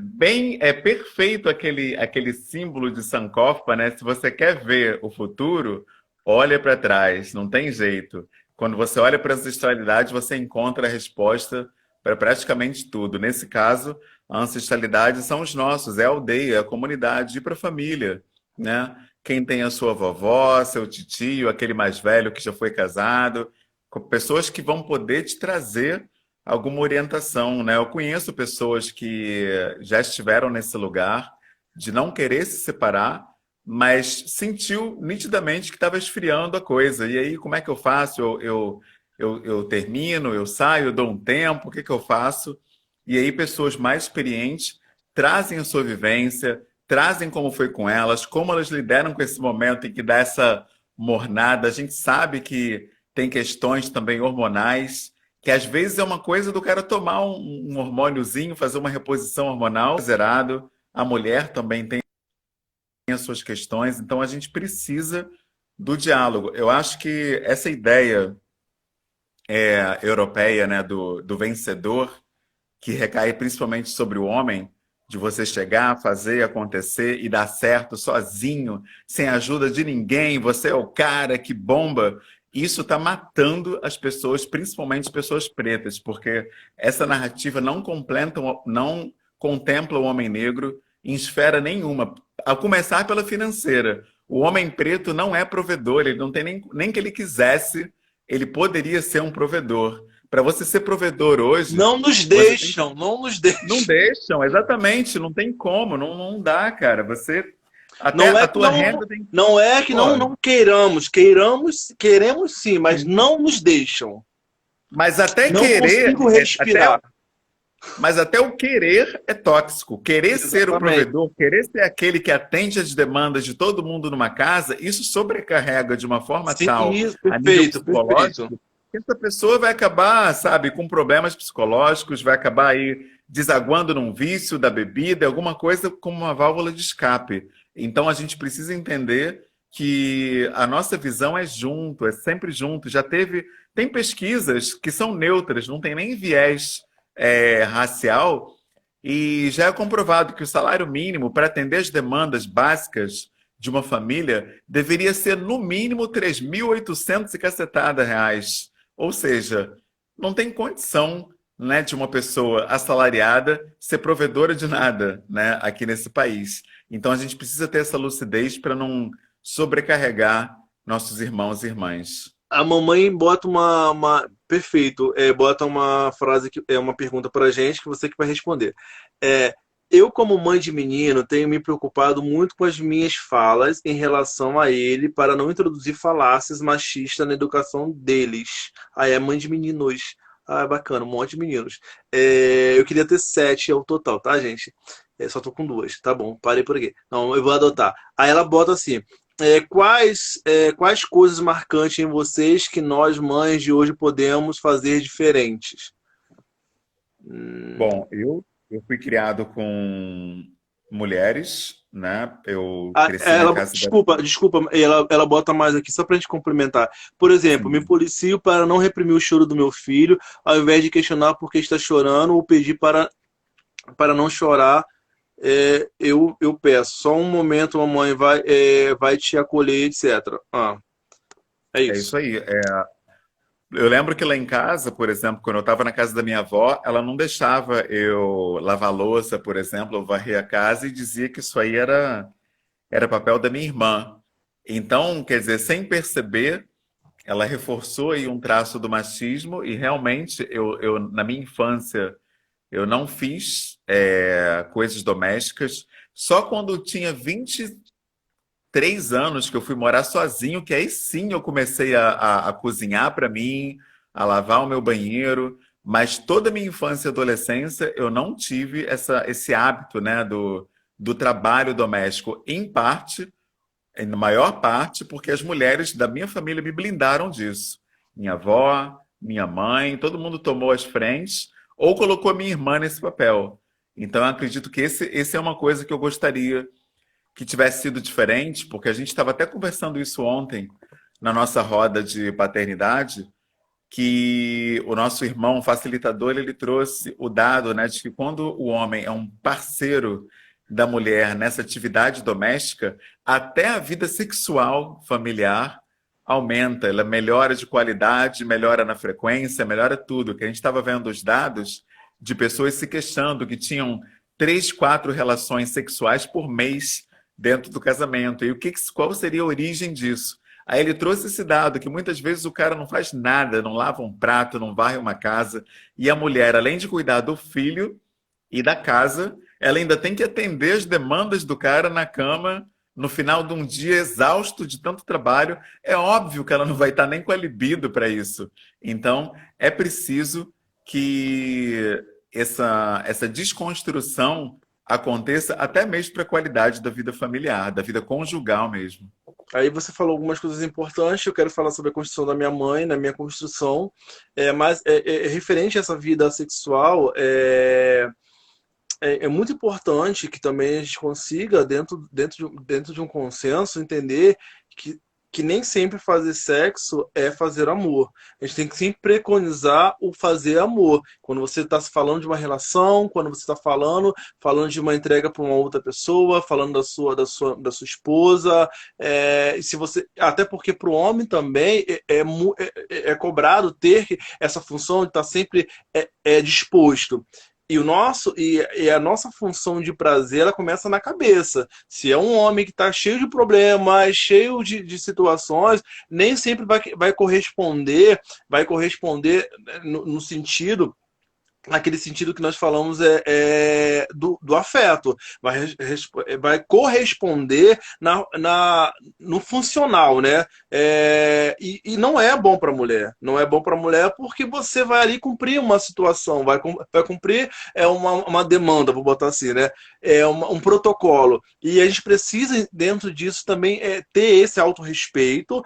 É perfeito aquele símbolo de Sankofa, né? Se você quer ver o futuro, olha para trás, não tem jeito. Quando você olha para a ancestralidade, você encontra a resposta para praticamente tudo. Nesse caso, A ancestralidade são os nossos, é a aldeia, é a comunidade, e para a família, né? Quem tem a sua vovó, seu titio, aquele mais velho que já foi casado, com pessoas que vão poder te trazer alguma orientação, né? Eu conheço pessoas que já estiveram nesse lugar de não querer se separar, mas sentiu nitidamente que estava esfriando a coisa. E aí, como é que eu faço? Eu termino, eu saio, eu dou um tempo, o que que eu faço? E aí, pessoas mais experientes trazem a sua vivência, trazem como foi com elas, como elas lidaram com esse momento em que dá essa mornada. A gente sabe que tem questões também hormonais, que às vezes é uma coisa do cara tomar um hormôniozinho, fazer uma reposição hormonal zerado. A mulher também tem as suas questões, então a gente precisa do diálogo. Eu acho que essa ideia europeia, né, do vencedor, que recai principalmente sobre o homem, de você chegar, fazer acontecer e dar certo sozinho, sem a ajuda de ninguém, você é o cara que bomba. Isso está matando as pessoas, principalmente pessoas pretas, porque essa narrativa não contempla o homem negro em esfera nenhuma, a começar pela financeira. O homem preto não é provedor, ele não tem nem que ele quisesse, ele poderia ser um provedor. Para você ser provedor hoje, Não nos você tem deixam, não nos não deixam. deixam, exatamente, não tem como, não dá, cara. Você até Não é a que tua não, renda tem. não é que Pô, não queiramos, queremos sim, mas sim. não nos deixam. Mas até Não querer, consigo respirar. mas até o querer é tóxico. Querer ser o Exatamente. provedor, querer ser aquele que atende às demandas de todo mundo numa casa, isso sobrecarrega de uma forma Sim, tal, isso, a nível perfeito, perfeito. psicológico, que essa pessoa vai acabar, sabe, com problemas psicológicos, vai acabar aí desaguando num vício da bebida, alguma coisa como uma válvula de escape. Então a gente precisa entender que a nossa visão é junto, é sempre junto. Tem pesquisas que são neutras, não tem nem viés racial, e já é comprovado que o salário mínimo para atender as demandas básicas de uma família deveria ser no mínimo 3.800 e cacetada reais. Ou seja, não tem condição, né, de uma pessoa assalariada ser provedora de nada, né, aqui nesse país. Então a gente precisa ter essa lucidez para não sobrecarregar nossos irmãos e irmãs. A mamãe bota perfeito, bota uma frase que é uma pergunta pra gente que você que vai responder. É, eu como mãe de menino tenho me preocupado muito com as minhas falas em relação a ele para não introduzir falácias machistas na educação deles. Ah, é mãe de meninos. Ah, bacana, um monte de meninos. Eu queria ter 7 ao total, tá, gente? Só tô com 2, tá bom, parei por aqui. Não, eu vou adotar. Aí ela bota assim: quais coisas marcantes em vocês que nós, mães de hoje, podemos fazer diferentes? Hum, Bom, eu fui criado com mulheres, né? Eu cresci na ela, casa da. desculpa, ela bota mais aqui só pra gente complementar. Por exemplo, me Sim. policio para não reprimir o choro do meu filho, ao invés de questionar por que está chorando ou pedir para não chorar. Eu peço, só um momento, mamãe vai te acolher, etc. Ah, é É isso. isso aí. Eu lembro que lá em casa, por exemplo, quando eu estava na casa da minha avó, ela não deixava eu lavar louça, por exemplo, ou varrer a casa e dizia que isso aí era papel da minha irmã. Então, quer dizer, sem perceber, ela reforçou aí um traço do machismo e realmente na minha infância eu não fiz coisas domésticas. Só quando eu tinha 23 anos que eu fui morar sozinho, que aí sim eu comecei a cozinhar para mim, a lavar o meu banheiro. Mas toda a minha infância e adolescência eu não tive esse hábito, né, do trabalho doméstico, em parte, na maior parte, porque as mulheres da minha família me blindaram disso. Minha avó, minha mãe, todo mundo tomou as frentes ou colocou a minha irmã nesse papel. Então, eu acredito que esse é uma coisa que eu gostaria que tivesse sido diferente, porque a gente estava até conversando isso ontem na nossa roda de paternidade, que o nosso irmão facilitador ele trouxe o dado, né, de que quando o homem é um parceiro da mulher nessa atividade doméstica, até a vida sexual familiar aumenta, ela melhora de qualidade, melhora na frequência, melhora tudo. Que a gente estava vendo os dados de pessoas se queixando que tinham 3, 4 relações sexuais por mês dentro do casamento. E qual seria a origem disso? Aí ele trouxe esse dado, que muitas vezes o cara não faz nada, não lava um prato, não varre uma casa, e a mulher, além de cuidar do filho e da casa, ela ainda tem que atender as demandas do cara na cama, no final de um dia exausto de tanto trabalho. É óbvio que ela não vai estar nem com a libido para isso. Então, é preciso que essa desconstrução aconteça até mesmo para a qualidade da vida familiar, da vida conjugal mesmo. Aí você falou algumas coisas importantes, eu quero falar sobre a construção da minha mãe, na minha construção, mas referente a essa vida sexual, é muito importante que também a gente consiga, dentro de um consenso, entender que nem sempre fazer sexo é fazer amor. A gente tem que sempre preconizar o fazer amor. Quando você está falando de uma relação, quando você está falando de uma entrega para uma outra pessoa, falando da sua esposa, e se você, até porque para o homem também é cobrado ter essa função de estar sempre disposto. E a nossa função de prazer, ela começa na cabeça. Se é um homem que está cheio de problemas, cheio de situações, nem sempre vai corresponder, no sentido, naquele sentido que nós falamos do afeto. Vai corresponder no funcional, né? E não é bom para a mulher. Não é bom para a mulher porque você vai ali cumprir uma situação, vai cumprir uma demanda, vou botar assim, né? Um protocolo. E a gente precisa, dentro disso, também ter esse autorrespeito,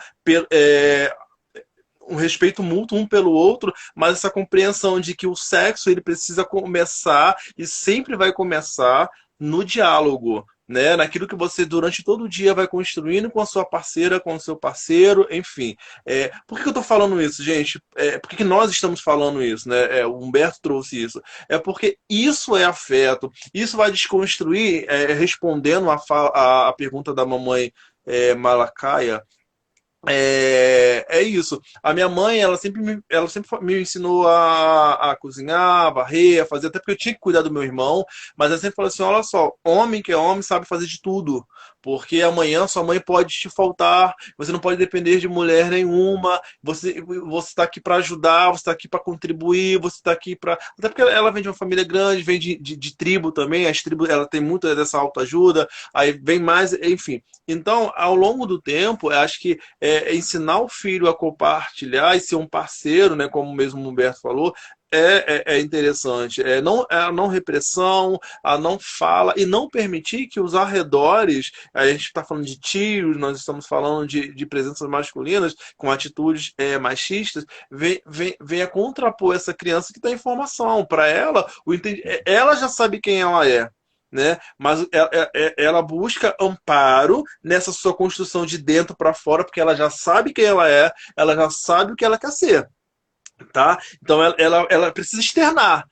um respeito mútuo um pelo outro, mas essa compreensão de que o sexo ele precisa começar e sempre vai começar no diálogo, né? Naquilo que você durante todo o dia vai construindo com a sua parceira, com o seu parceiro, enfim. Por que eu estou falando isso, gente? Por que nós estamos falando isso, né? O Humberto trouxe isso. É porque isso é afeto, isso vai desconstruir, respondendo a pergunta da mamãe Malacaia. É isso. A minha mãe, ela sempre me ensinou a cozinhar, a varrer, a fazer, até porque eu tinha que cuidar do meu irmão, mas ela sempre falou assim: olha só, homem que é homem sabe fazer de tudo, porque amanhã sua mãe pode te faltar, você não pode depender de mulher nenhuma, você está aqui para ajudar, você está aqui para contribuir, você está aqui para. Até porque ela vem de uma família grande, vem de tribo também, as tribos, ela tem muito dessa autoajuda, aí vem mais, enfim. Então, ao longo do tempo, eu acho que ensinar o filho a compartilhar e ser um parceiro, né, como mesmo o Humberto falou, é interessante. A não repressão, a não fala, e não permitir que os arredores, a gente está falando de tios, nós estamos falando de presenças masculinas com atitudes machistas, venha contrapor essa criança que está em formação. Para ela, ela já sabe quem ela é. Né? Mas ela busca amparo nessa sua construção de dentro para fora, porque ela já sabe quem ela já sabe o que ela quer ser, tá? Então ela precisa externar,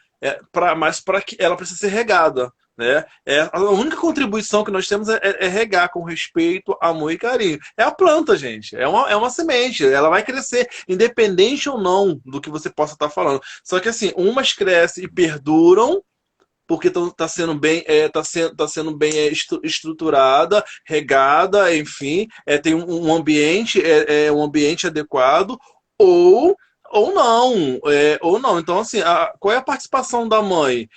mas para que ela precisa ser regada, né? A única contribuição que nós temos é regar com respeito, amor e carinho. É a planta, gente. É uma semente. Ela vai crescer, independente ou não do que você possa estar falando. Só que assim, umas crescem e perduram porque está sendo bem, estruturada, regada, enfim, tem um ambiente, um ambiente adequado, ou, ou não. Então, assim, qual é a participação da mãe?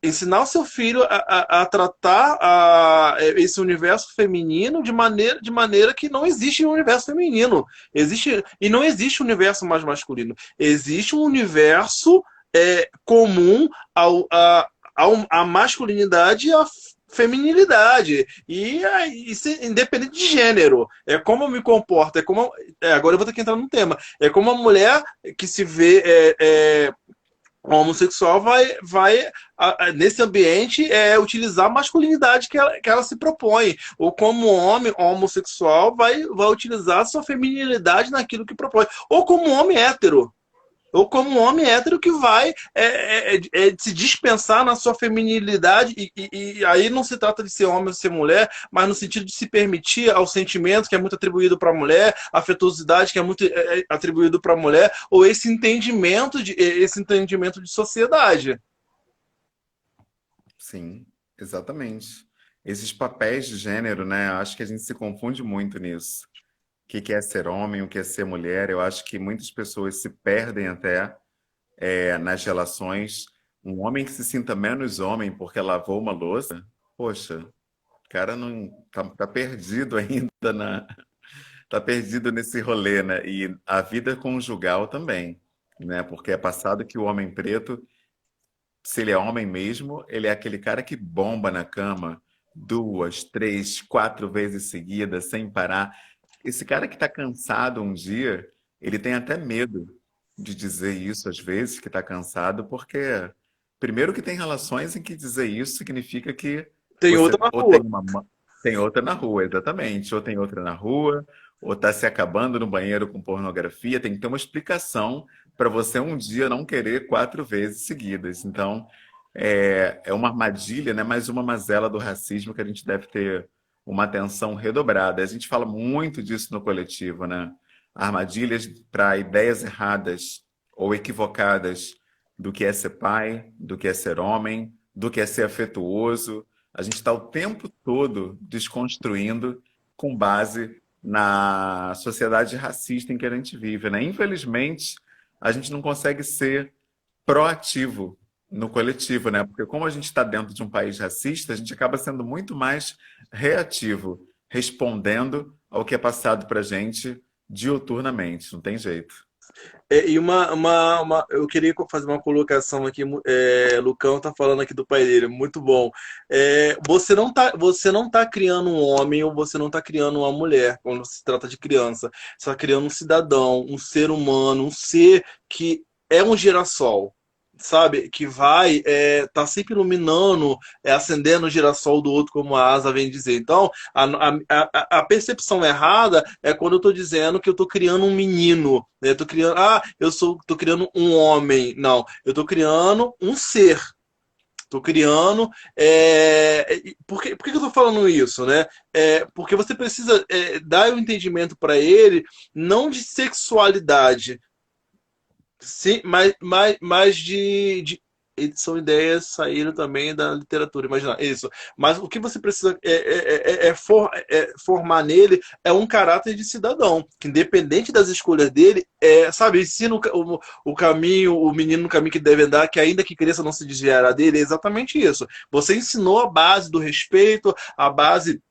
Ensinar o seu filho a tratar esse universo feminino de maneira que não existe um universo feminino. E não existe um universo mais masculino. Existe um universo comum à masculinidade e à feminilidade. Isso independente de gênero. É como eu me comporto. Agora eu vou ter que entrar num tema. É como a mulher que se vê homossexual vai nesse ambiente utilizar a masculinidade que ela se propõe. Ou como homem homossexual vai utilizar a sua feminilidade naquilo que propõe. Ou como homem hétero. Ou como um homem hétero que vai se dispensar na sua feminilidade, e aí não se trata de ser homem ou ser mulher, mas no sentido de se permitir ao sentimento que é muito atribuído para a mulher, a afetuosidade que é muito atribuído para a mulher, ou esse entendimento de sociedade. Sim, exatamente. Esses papéis de gênero, né? Acho que a gente se confunde muito nisso. O que que é ser homem, o que é ser mulher? Eu acho que muitas pessoas se perdem até nas relações. Um homem que se sinta menos homem porque lavou uma louça, poxa, o cara não tá perdido ainda tá perdido nesse rolê, né? E a vida conjugal também, né? Porque é passado que o homem preto, se ele é homem mesmo, ele é aquele cara que bomba na cama duas, três, quatro vezes seguidas, sem parar. Esse cara que está cansado um dia, ele tem até medo de dizer isso às vezes, que está cansado, porque primeiro que tem relações em que dizer isso significa que Tem outra você na ou rua. tem tem outra na rua, exatamente, ou tem outra na rua, ou está se acabando no banheiro com pornografia, tem que ter uma explicação para você um dia não querer quatro vezes seguidas. Então, é uma armadilha, né? Mais uma mazela do racismo que a gente deve ter uma atenção redobrada. A gente fala muito disso no coletivo, né? Armadilhas para ideias erradas ou equivocadas do que é ser pai, do que é ser homem, do que é ser afetuoso. A gente está o tempo todo desconstruindo com base na sociedade racista em que a gente vive, né? Infelizmente, a gente não consegue ser proativo no coletivo, né? Porque como a gente está dentro de um país racista, a gente acaba sendo muito mais reativo, respondendo ao que é passado para a gente diuturnamente. Não tem jeito. E eu queria fazer uma colocação aqui. Lucão tá falando aqui do pai dele, muito bom. Você não tá criando um homem ou você não tá criando uma mulher quando se trata de criança. Você está criando um cidadão, um ser humano, um ser que é um girassol. Sabe, que vai tá sempre iluminando, acendendo o girassol do outro, como a Asa vem dizer. Então, a percepção errada é quando eu estou dizendo que eu estou criando um menino, né? Eu tô criando, tô criando um homem. Não, eu estou criando um ser. Estou criando. Por que eu estou falando isso, né? Porque você precisa dar o um entendimento para ele, não de sexualidade, sim, mas são ideias saíram também da literatura, imagina isso. Mas o que você precisa formar nele é um caráter de cidadão, que independente das escolhas dele, sabe, ensina o caminho, o menino no caminho que deve andar, que ainda que cresça não se desviará dele, é exatamente isso. Você ensinou a base do respeito, a base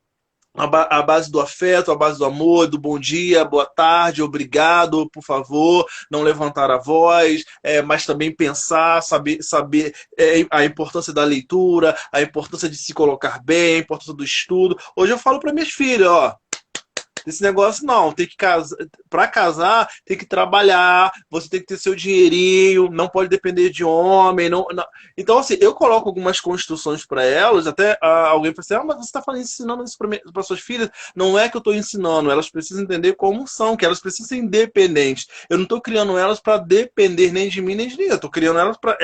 a base do afeto, a base do amor, do bom dia, boa tarde, obrigado, por favor, não levantar a voz, mas também pensar, saber a importância da leitura, a importância de se colocar bem, a importância do estudo. Hoje eu falo para minhas filhas, ó, esse negócio não, tem que casar, para casar tem que trabalhar, você tem que ter seu dinheirinho, não pode depender de homem, não. Então assim, eu coloco algumas construções para elas, até alguém fala assim, mas você está ensinando isso para suas filhas? Não é que eu estou ensinando, elas precisam entender como são, que elas precisam ser independentes. Eu não estou criando elas para depender nem de mim nem de ninguém, eu estou criando elas para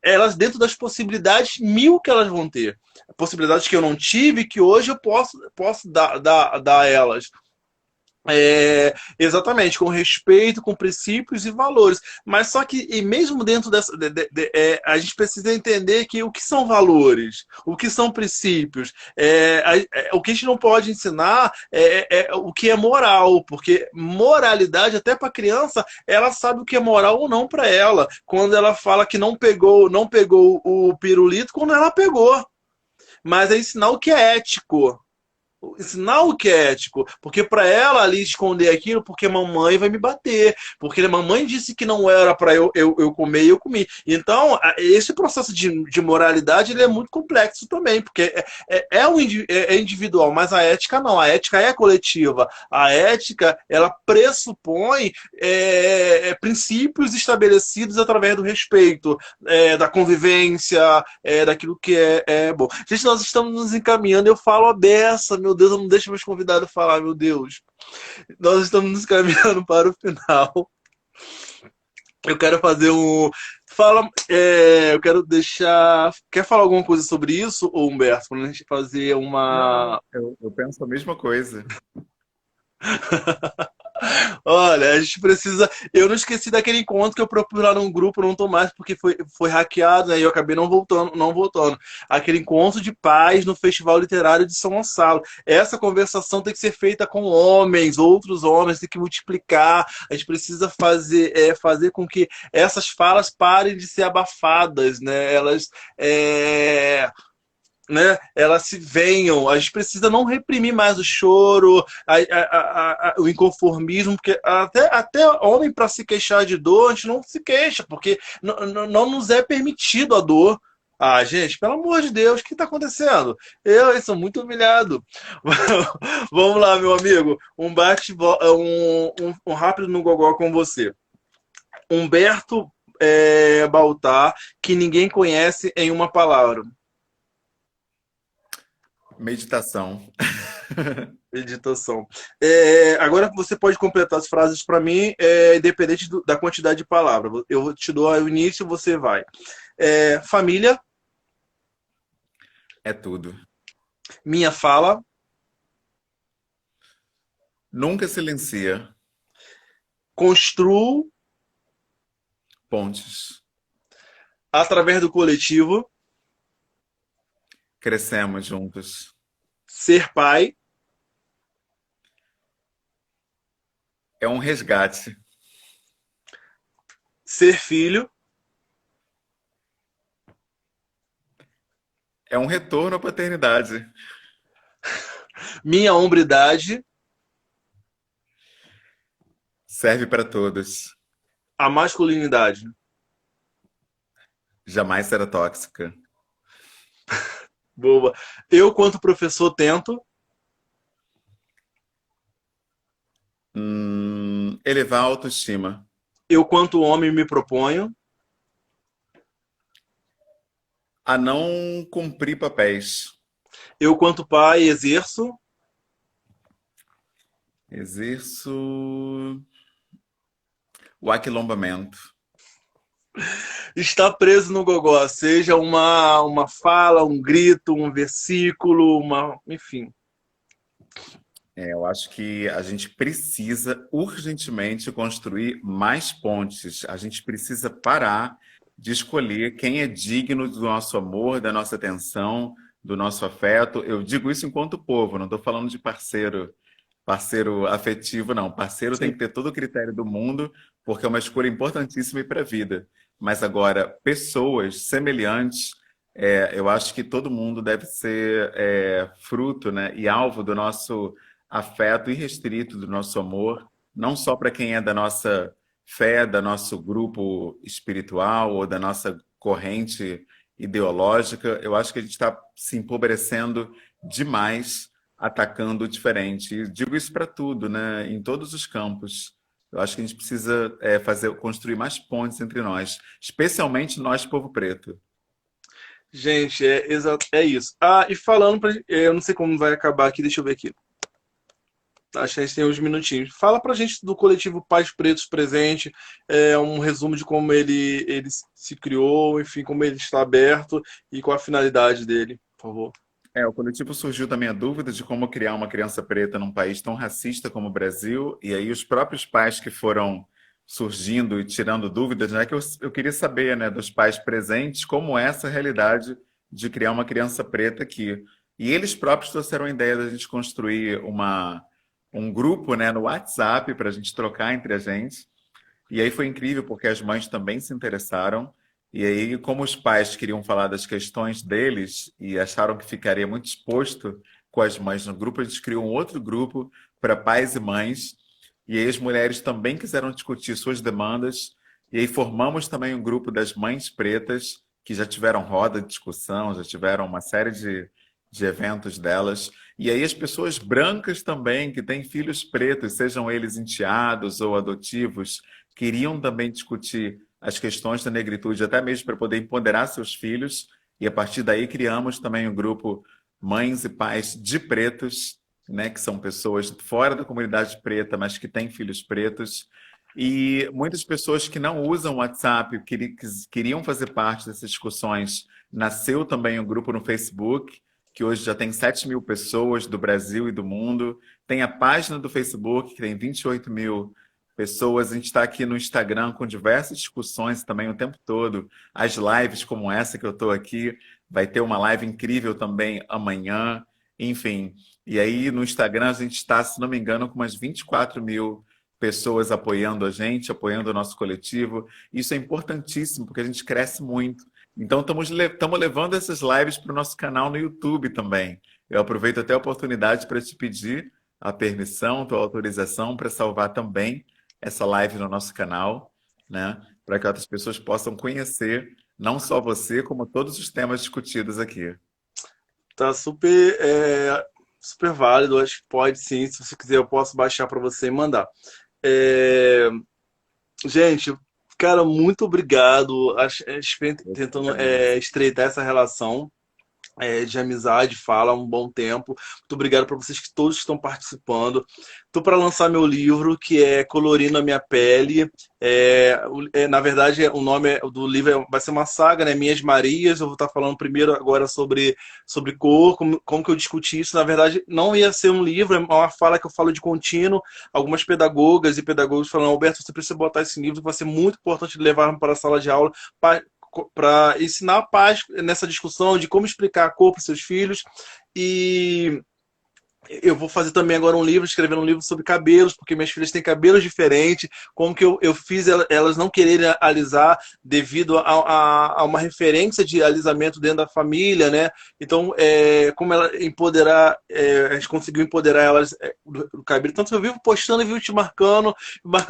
elas dentro das possibilidades mil que elas vão ter, possibilidades que eu não tive, que hoje eu posso dar a elas. Exatamente, com respeito, com princípios e valores. Mas só que, e mesmo dentro dessa. A gente precisa entender que o que são valores, o que são princípios. O que a gente não pode ensinar é o que é moral, porque moralidade, até para criança, ela sabe o que é moral ou não para ela. Quando ela fala que não pegou o pirulito, quando ela pegou. Mas é ensinar o que é ético, ensinar o que é ético, porque para ela ali esconder aquilo, porque mamãe vai me bater, porque a mamãe disse que não era para eu comer e eu comi. Então, esse processo de moralidade ele é muito complexo também, porque é individual, mas a ética não, a ética é coletiva. A ética, ela pressupõe princípios estabelecidos através do respeito, da convivência, daquilo que é bom. Gente, nós estamos nos encaminhando, eu falo a beça, meu Deus, eu não deixo meus convidados falar, meu Deus. Nós estamos nos caminhando para o final. Eu quero fazer um. Eu quero deixar. Quer falar alguma coisa sobre isso, ou Humberto? Para a gente fazer Não, uma. eu penso a mesma coisa. Olha, a gente precisa. Eu não esqueci daquele encontro que eu propus lá num grupo, não tô mais porque foi hackeado, né? E eu acabei não voltando, não voltando. Aquele encontro de paz no Festival Literário de São Gonçalo. Essa conversação tem que ser feita com homens, outros homens, tem que multiplicar. A gente precisa fazer com que essas falas parem de ser abafadas, né? Elas se venham. A gente precisa não reprimir mais o choro, o inconformismo, porque até homem para se queixar de dor, a gente não se queixa, porque não nos é permitido a dor. Ah, gente, pelo amor de Deus, o que está acontecendo? Eu sou muito humilhado. Vamos lá, meu amigo. Um rápido no gogó com você. Humberto Baltar, que ninguém conhece em uma palavra. Meditação. Meditação. Agora você pode completar as frases para mim, independente da quantidade de palavras. Eu te dou o início, você vai. Família, É tudo. minha fala, Nunca silencia. construo Pontes. através do coletivo, Crescemos juntos. ser pai, É um resgate. ser filho, É um retorno à paternidade. minha hombridade, Serve para todos. a masculinidade. Jamais será tóxica. Boa. Eu, quanto professor, tento Elevar a autoestima. eu, quanto homem, me proponho A não cumprir papéis. eu, quanto pai, exerço Exerço o aquilombamento. está preso no gogó, seja uma fala, um grito, um versículo, enfim. Eu acho que a gente precisa urgentemente construir mais pontes. A gente precisa parar de escolher quem é digno do nosso amor, da nossa atenção, do nosso afeto. Eu digo isso enquanto povo, não estou falando de parceiro afetivo, não. Parceiro tem Sim. que ter todo o critério do mundo, porque é uma escolha importantíssima para a vida. Mas agora, pessoas semelhantes, eu acho que todo mundo deve ser fruto, né, e alvo do nosso afeto irrestrito, do nosso amor, não só para quem é da nossa fé, da nosso grupo espiritual ou da nossa corrente ideológica. Eu acho que a gente está se empobrecendo demais atacando o diferente. E digo isso para tudo, né? Em todos os campos. Eu acho que a gente precisa construir mais pontes entre nós, especialmente nós, povo preto. Gente, é isso. Ah, e falando eu não sei como vai acabar aqui, deixa eu ver aqui. Acho que a gente tem uns minutinhos. Fala pra gente do coletivo Pais Pretos Presente, um resumo de como ele se criou, enfim, como ele está aberto e qual a finalidade dele, por favor. O coletivo surgiu também a dúvida de como criar uma criança preta num país tão racista como o Brasil, e aí os próprios pais que foram surgindo e tirando dúvidas, né, que eu queria saber, né, dos pais presentes, como é essa realidade de criar uma criança preta aqui. E eles próprios trouxeram a ideia da gente construir um grupo, né, no WhatsApp para a gente trocar entre a gente. E aí foi incrível porque as mães também se interessaram. E aí, como os pais queriam falar das questões deles e acharam que ficaria muito exposto com as mães no grupo, a gente criou um outro grupo para pais e mães. E aí as mulheres também quiseram discutir suas demandas. E aí formamos também um grupo das mães pretas, que já tiveram roda de discussão, já tiveram uma série de eventos delas. E aí as pessoas brancas também, que têm filhos pretos, sejam eles enteados ou adotivos, queriam também discutir as questões da negritude, até mesmo para poder empoderar seus filhos. E a partir daí criamos também o grupo Mães e Pais de Pretos, né, que são pessoas fora da comunidade preta, mas que têm filhos pretos. E muitas pessoas que não usam o WhatsApp, queriam fazer parte dessas discussões, nasceu também um grupo no Facebook, que hoje já tem 7 mil pessoas do Brasil e do mundo. Tem a página do Facebook, que tem 28 mil pessoas. A gente está aqui no Instagram com diversas discussões também o tempo todo. As lives como essa que eu estou aqui. Vai ter uma live incrível também amanhã. Enfim, e aí no Instagram a gente está, se não me engano, com umas 24 mil pessoas apoiando a gente, apoiando o nosso coletivo. Isso é importantíssimo, porque a gente cresce muito. Então, estamos levando essas lives para o nosso canal no YouTube também. Eu aproveito até a oportunidade para te pedir a permissão, tua autorização para salvar também essa live no nosso canal, né? Para que outras pessoas possam conhecer não só você, como todos os temas discutidos aqui. Tá super, super válido, acho que pode sim. Se você quiser, eu posso baixar para você e mandar. É, gente, cara, muito obrigado. Eu que Tentando agradeço. estreitar essa relação de amizade, fala há um bom tempo. Muito obrigado para vocês que todos estão participando. Estou para lançar meu livro, que é Colorindo a Minha Pele. Na verdade, o nome do livro vai ser uma saga, né? Minhas Marias. Eu vou estar falando primeiro agora sobre cor, como que eu discuti isso. Na verdade, não ia ser um livro, é uma fala que eu falo de contínuo. Algumas pedagogas e pedagogos falam: Alberto, você precisa botar esse livro, que vai ser muito importante levar para a sala de aula, para ensinar a paz nessa discussão de como explicar a cor para os seus filhos. E eu vou fazer também agora um livro, escrevendo um livro sobre cabelos, porque minhas filhas têm cabelos diferentes, como que eu fiz elas não quererem alisar devido a uma referência de alisamento dentro da família, né? Então, como ela empoderar, a gente conseguiu empoderar elas do cabelo. Tanto que eu vivo postando e vivo te marcando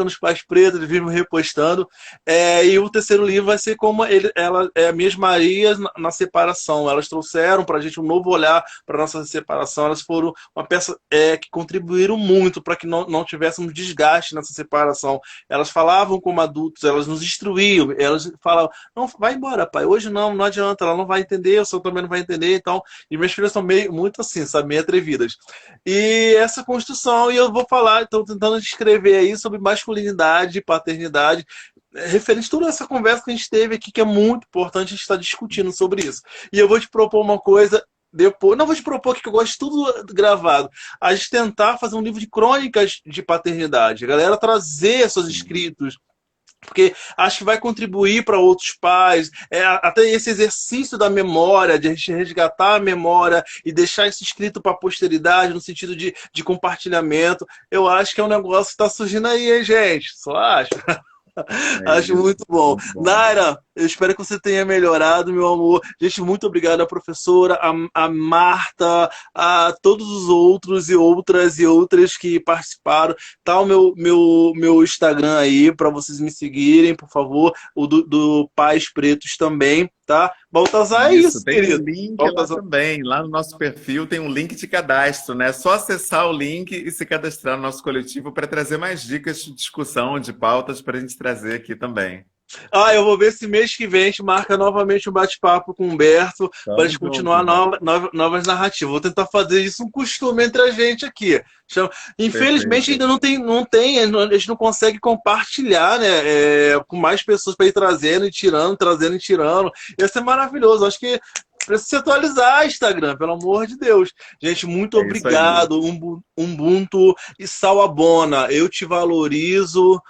os pais pretos, vivo repostando. E o terceiro livro vai ser como Minhas Marias na separação. Elas trouxeram para a gente um novo olhar para nossa separação. Elas foram uma peça que contribuíram muito para que não tivéssemos desgaste nessa separação. Elas falavam como adultos, elas nos instruíam, elas falavam: não, vai embora, pai, hoje não adianta, ela não vai entender, o senhor também não vai entender. Então, e minhas filhas são muito assim, sabe, meio atrevidas. E essa construção, e eu vou falar, estou tentando escrever aí sobre masculinidade, paternidade, referente a toda essa conversa que a gente teve aqui, que é muito importante a gente estar discutindo sobre isso. E eu vou te propor uma coisa depois, não vou te propor que eu gosto de tudo gravado, a gente tentar fazer um livro de crônicas de paternidade, a galera trazer seus escritos, porque acho que vai contribuir para outros pais, até esse exercício da memória, de a gente resgatar a memória e deixar isso escrito para a posteridade, no sentido de compartilhamento. Eu acho que é um negócio que está surgindo aí, hein, gente? Só acho. É Acho isso, muito bom. muito bom. Naira, eu espero que você tenha melhorado, meu amor. Gente, muito obrigado à professora, a Marta, a todos os outros e outras que participaram. Tá o meu Instagram aí para vocês me seguirem, por favor. O do Pais Pretos também, tá? Baltazar, é Isso, isso, tem um querido. link lá Baltazar. também. Lá no nosso perfil tem um link de cadastro, né? É só acessar o link e se cadastrar no nosso coletivo para trazer mais dicas de discussão, de pautas para a gente trazer aqui também. Eu vou ver se mês que vem a gente marca novamente um bate-papo com o Humberto para a Tamo gente junto, continuar irmão. novas narrativas. Vou tentar fazer isso um costume entre a gente aqui. Infelizmente Perfeito. ainda a gente não consegue compartilhar, né, com mais pessoas para ir trazendo e tirando, trazendo e tirando. Ia ser maravilhoso. Acho que precisa se atualizar, Instagram, pelo amor de Deus. Gente, muito É isso aí. obrigado, Ubuntu e Salabona. Eu te valorizo.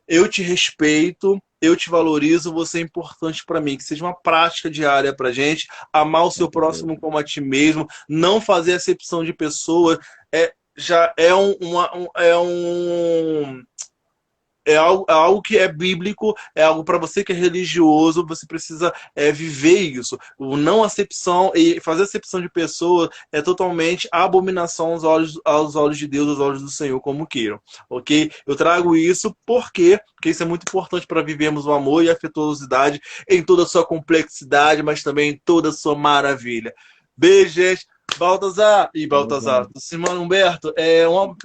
Eu te respeito, eu te valorizo, você é importante para mim. Que seja uma prática diária para gente, amar o Com seu próximo certeza. como a ti mesmo, não fazer acepção de pessoa. Já é é algo que é bíblico, é algo para você que é religioso, você precisa viver isso. O não acepção e fazer acepção de pessoa é totalmente abominação aos olhos de Deus, aos olhos do Senhor, como queiram. Ok? Eu trago isso porque isso é muito importante para vivermos o amor e a afetuosidade em toda a sua complexidade, mas também em toda a sua maravilha. Beijo, gente. Tamo Baltazar, junto. Simão Humberto,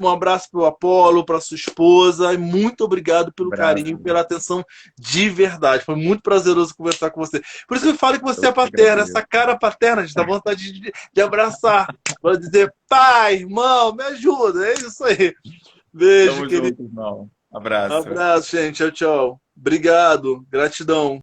um abraço para o Apolo, para sua esposa, e muito obrigado pelo carinho, Abraço. pela atenção de verdade. Foi muito prazeroso conversar com você. Por isso que eu falo que você Eu é que paterna, essa agradeço. cara paterna, a gente dá vontade de abraçar, para dizer: pai, irmão, me ajuda. É isso aí. Beijo, Tamo querido. junto, irmão. Abraço. Abraço, gente. Tchau, tchau. Obrigado. Gratidão.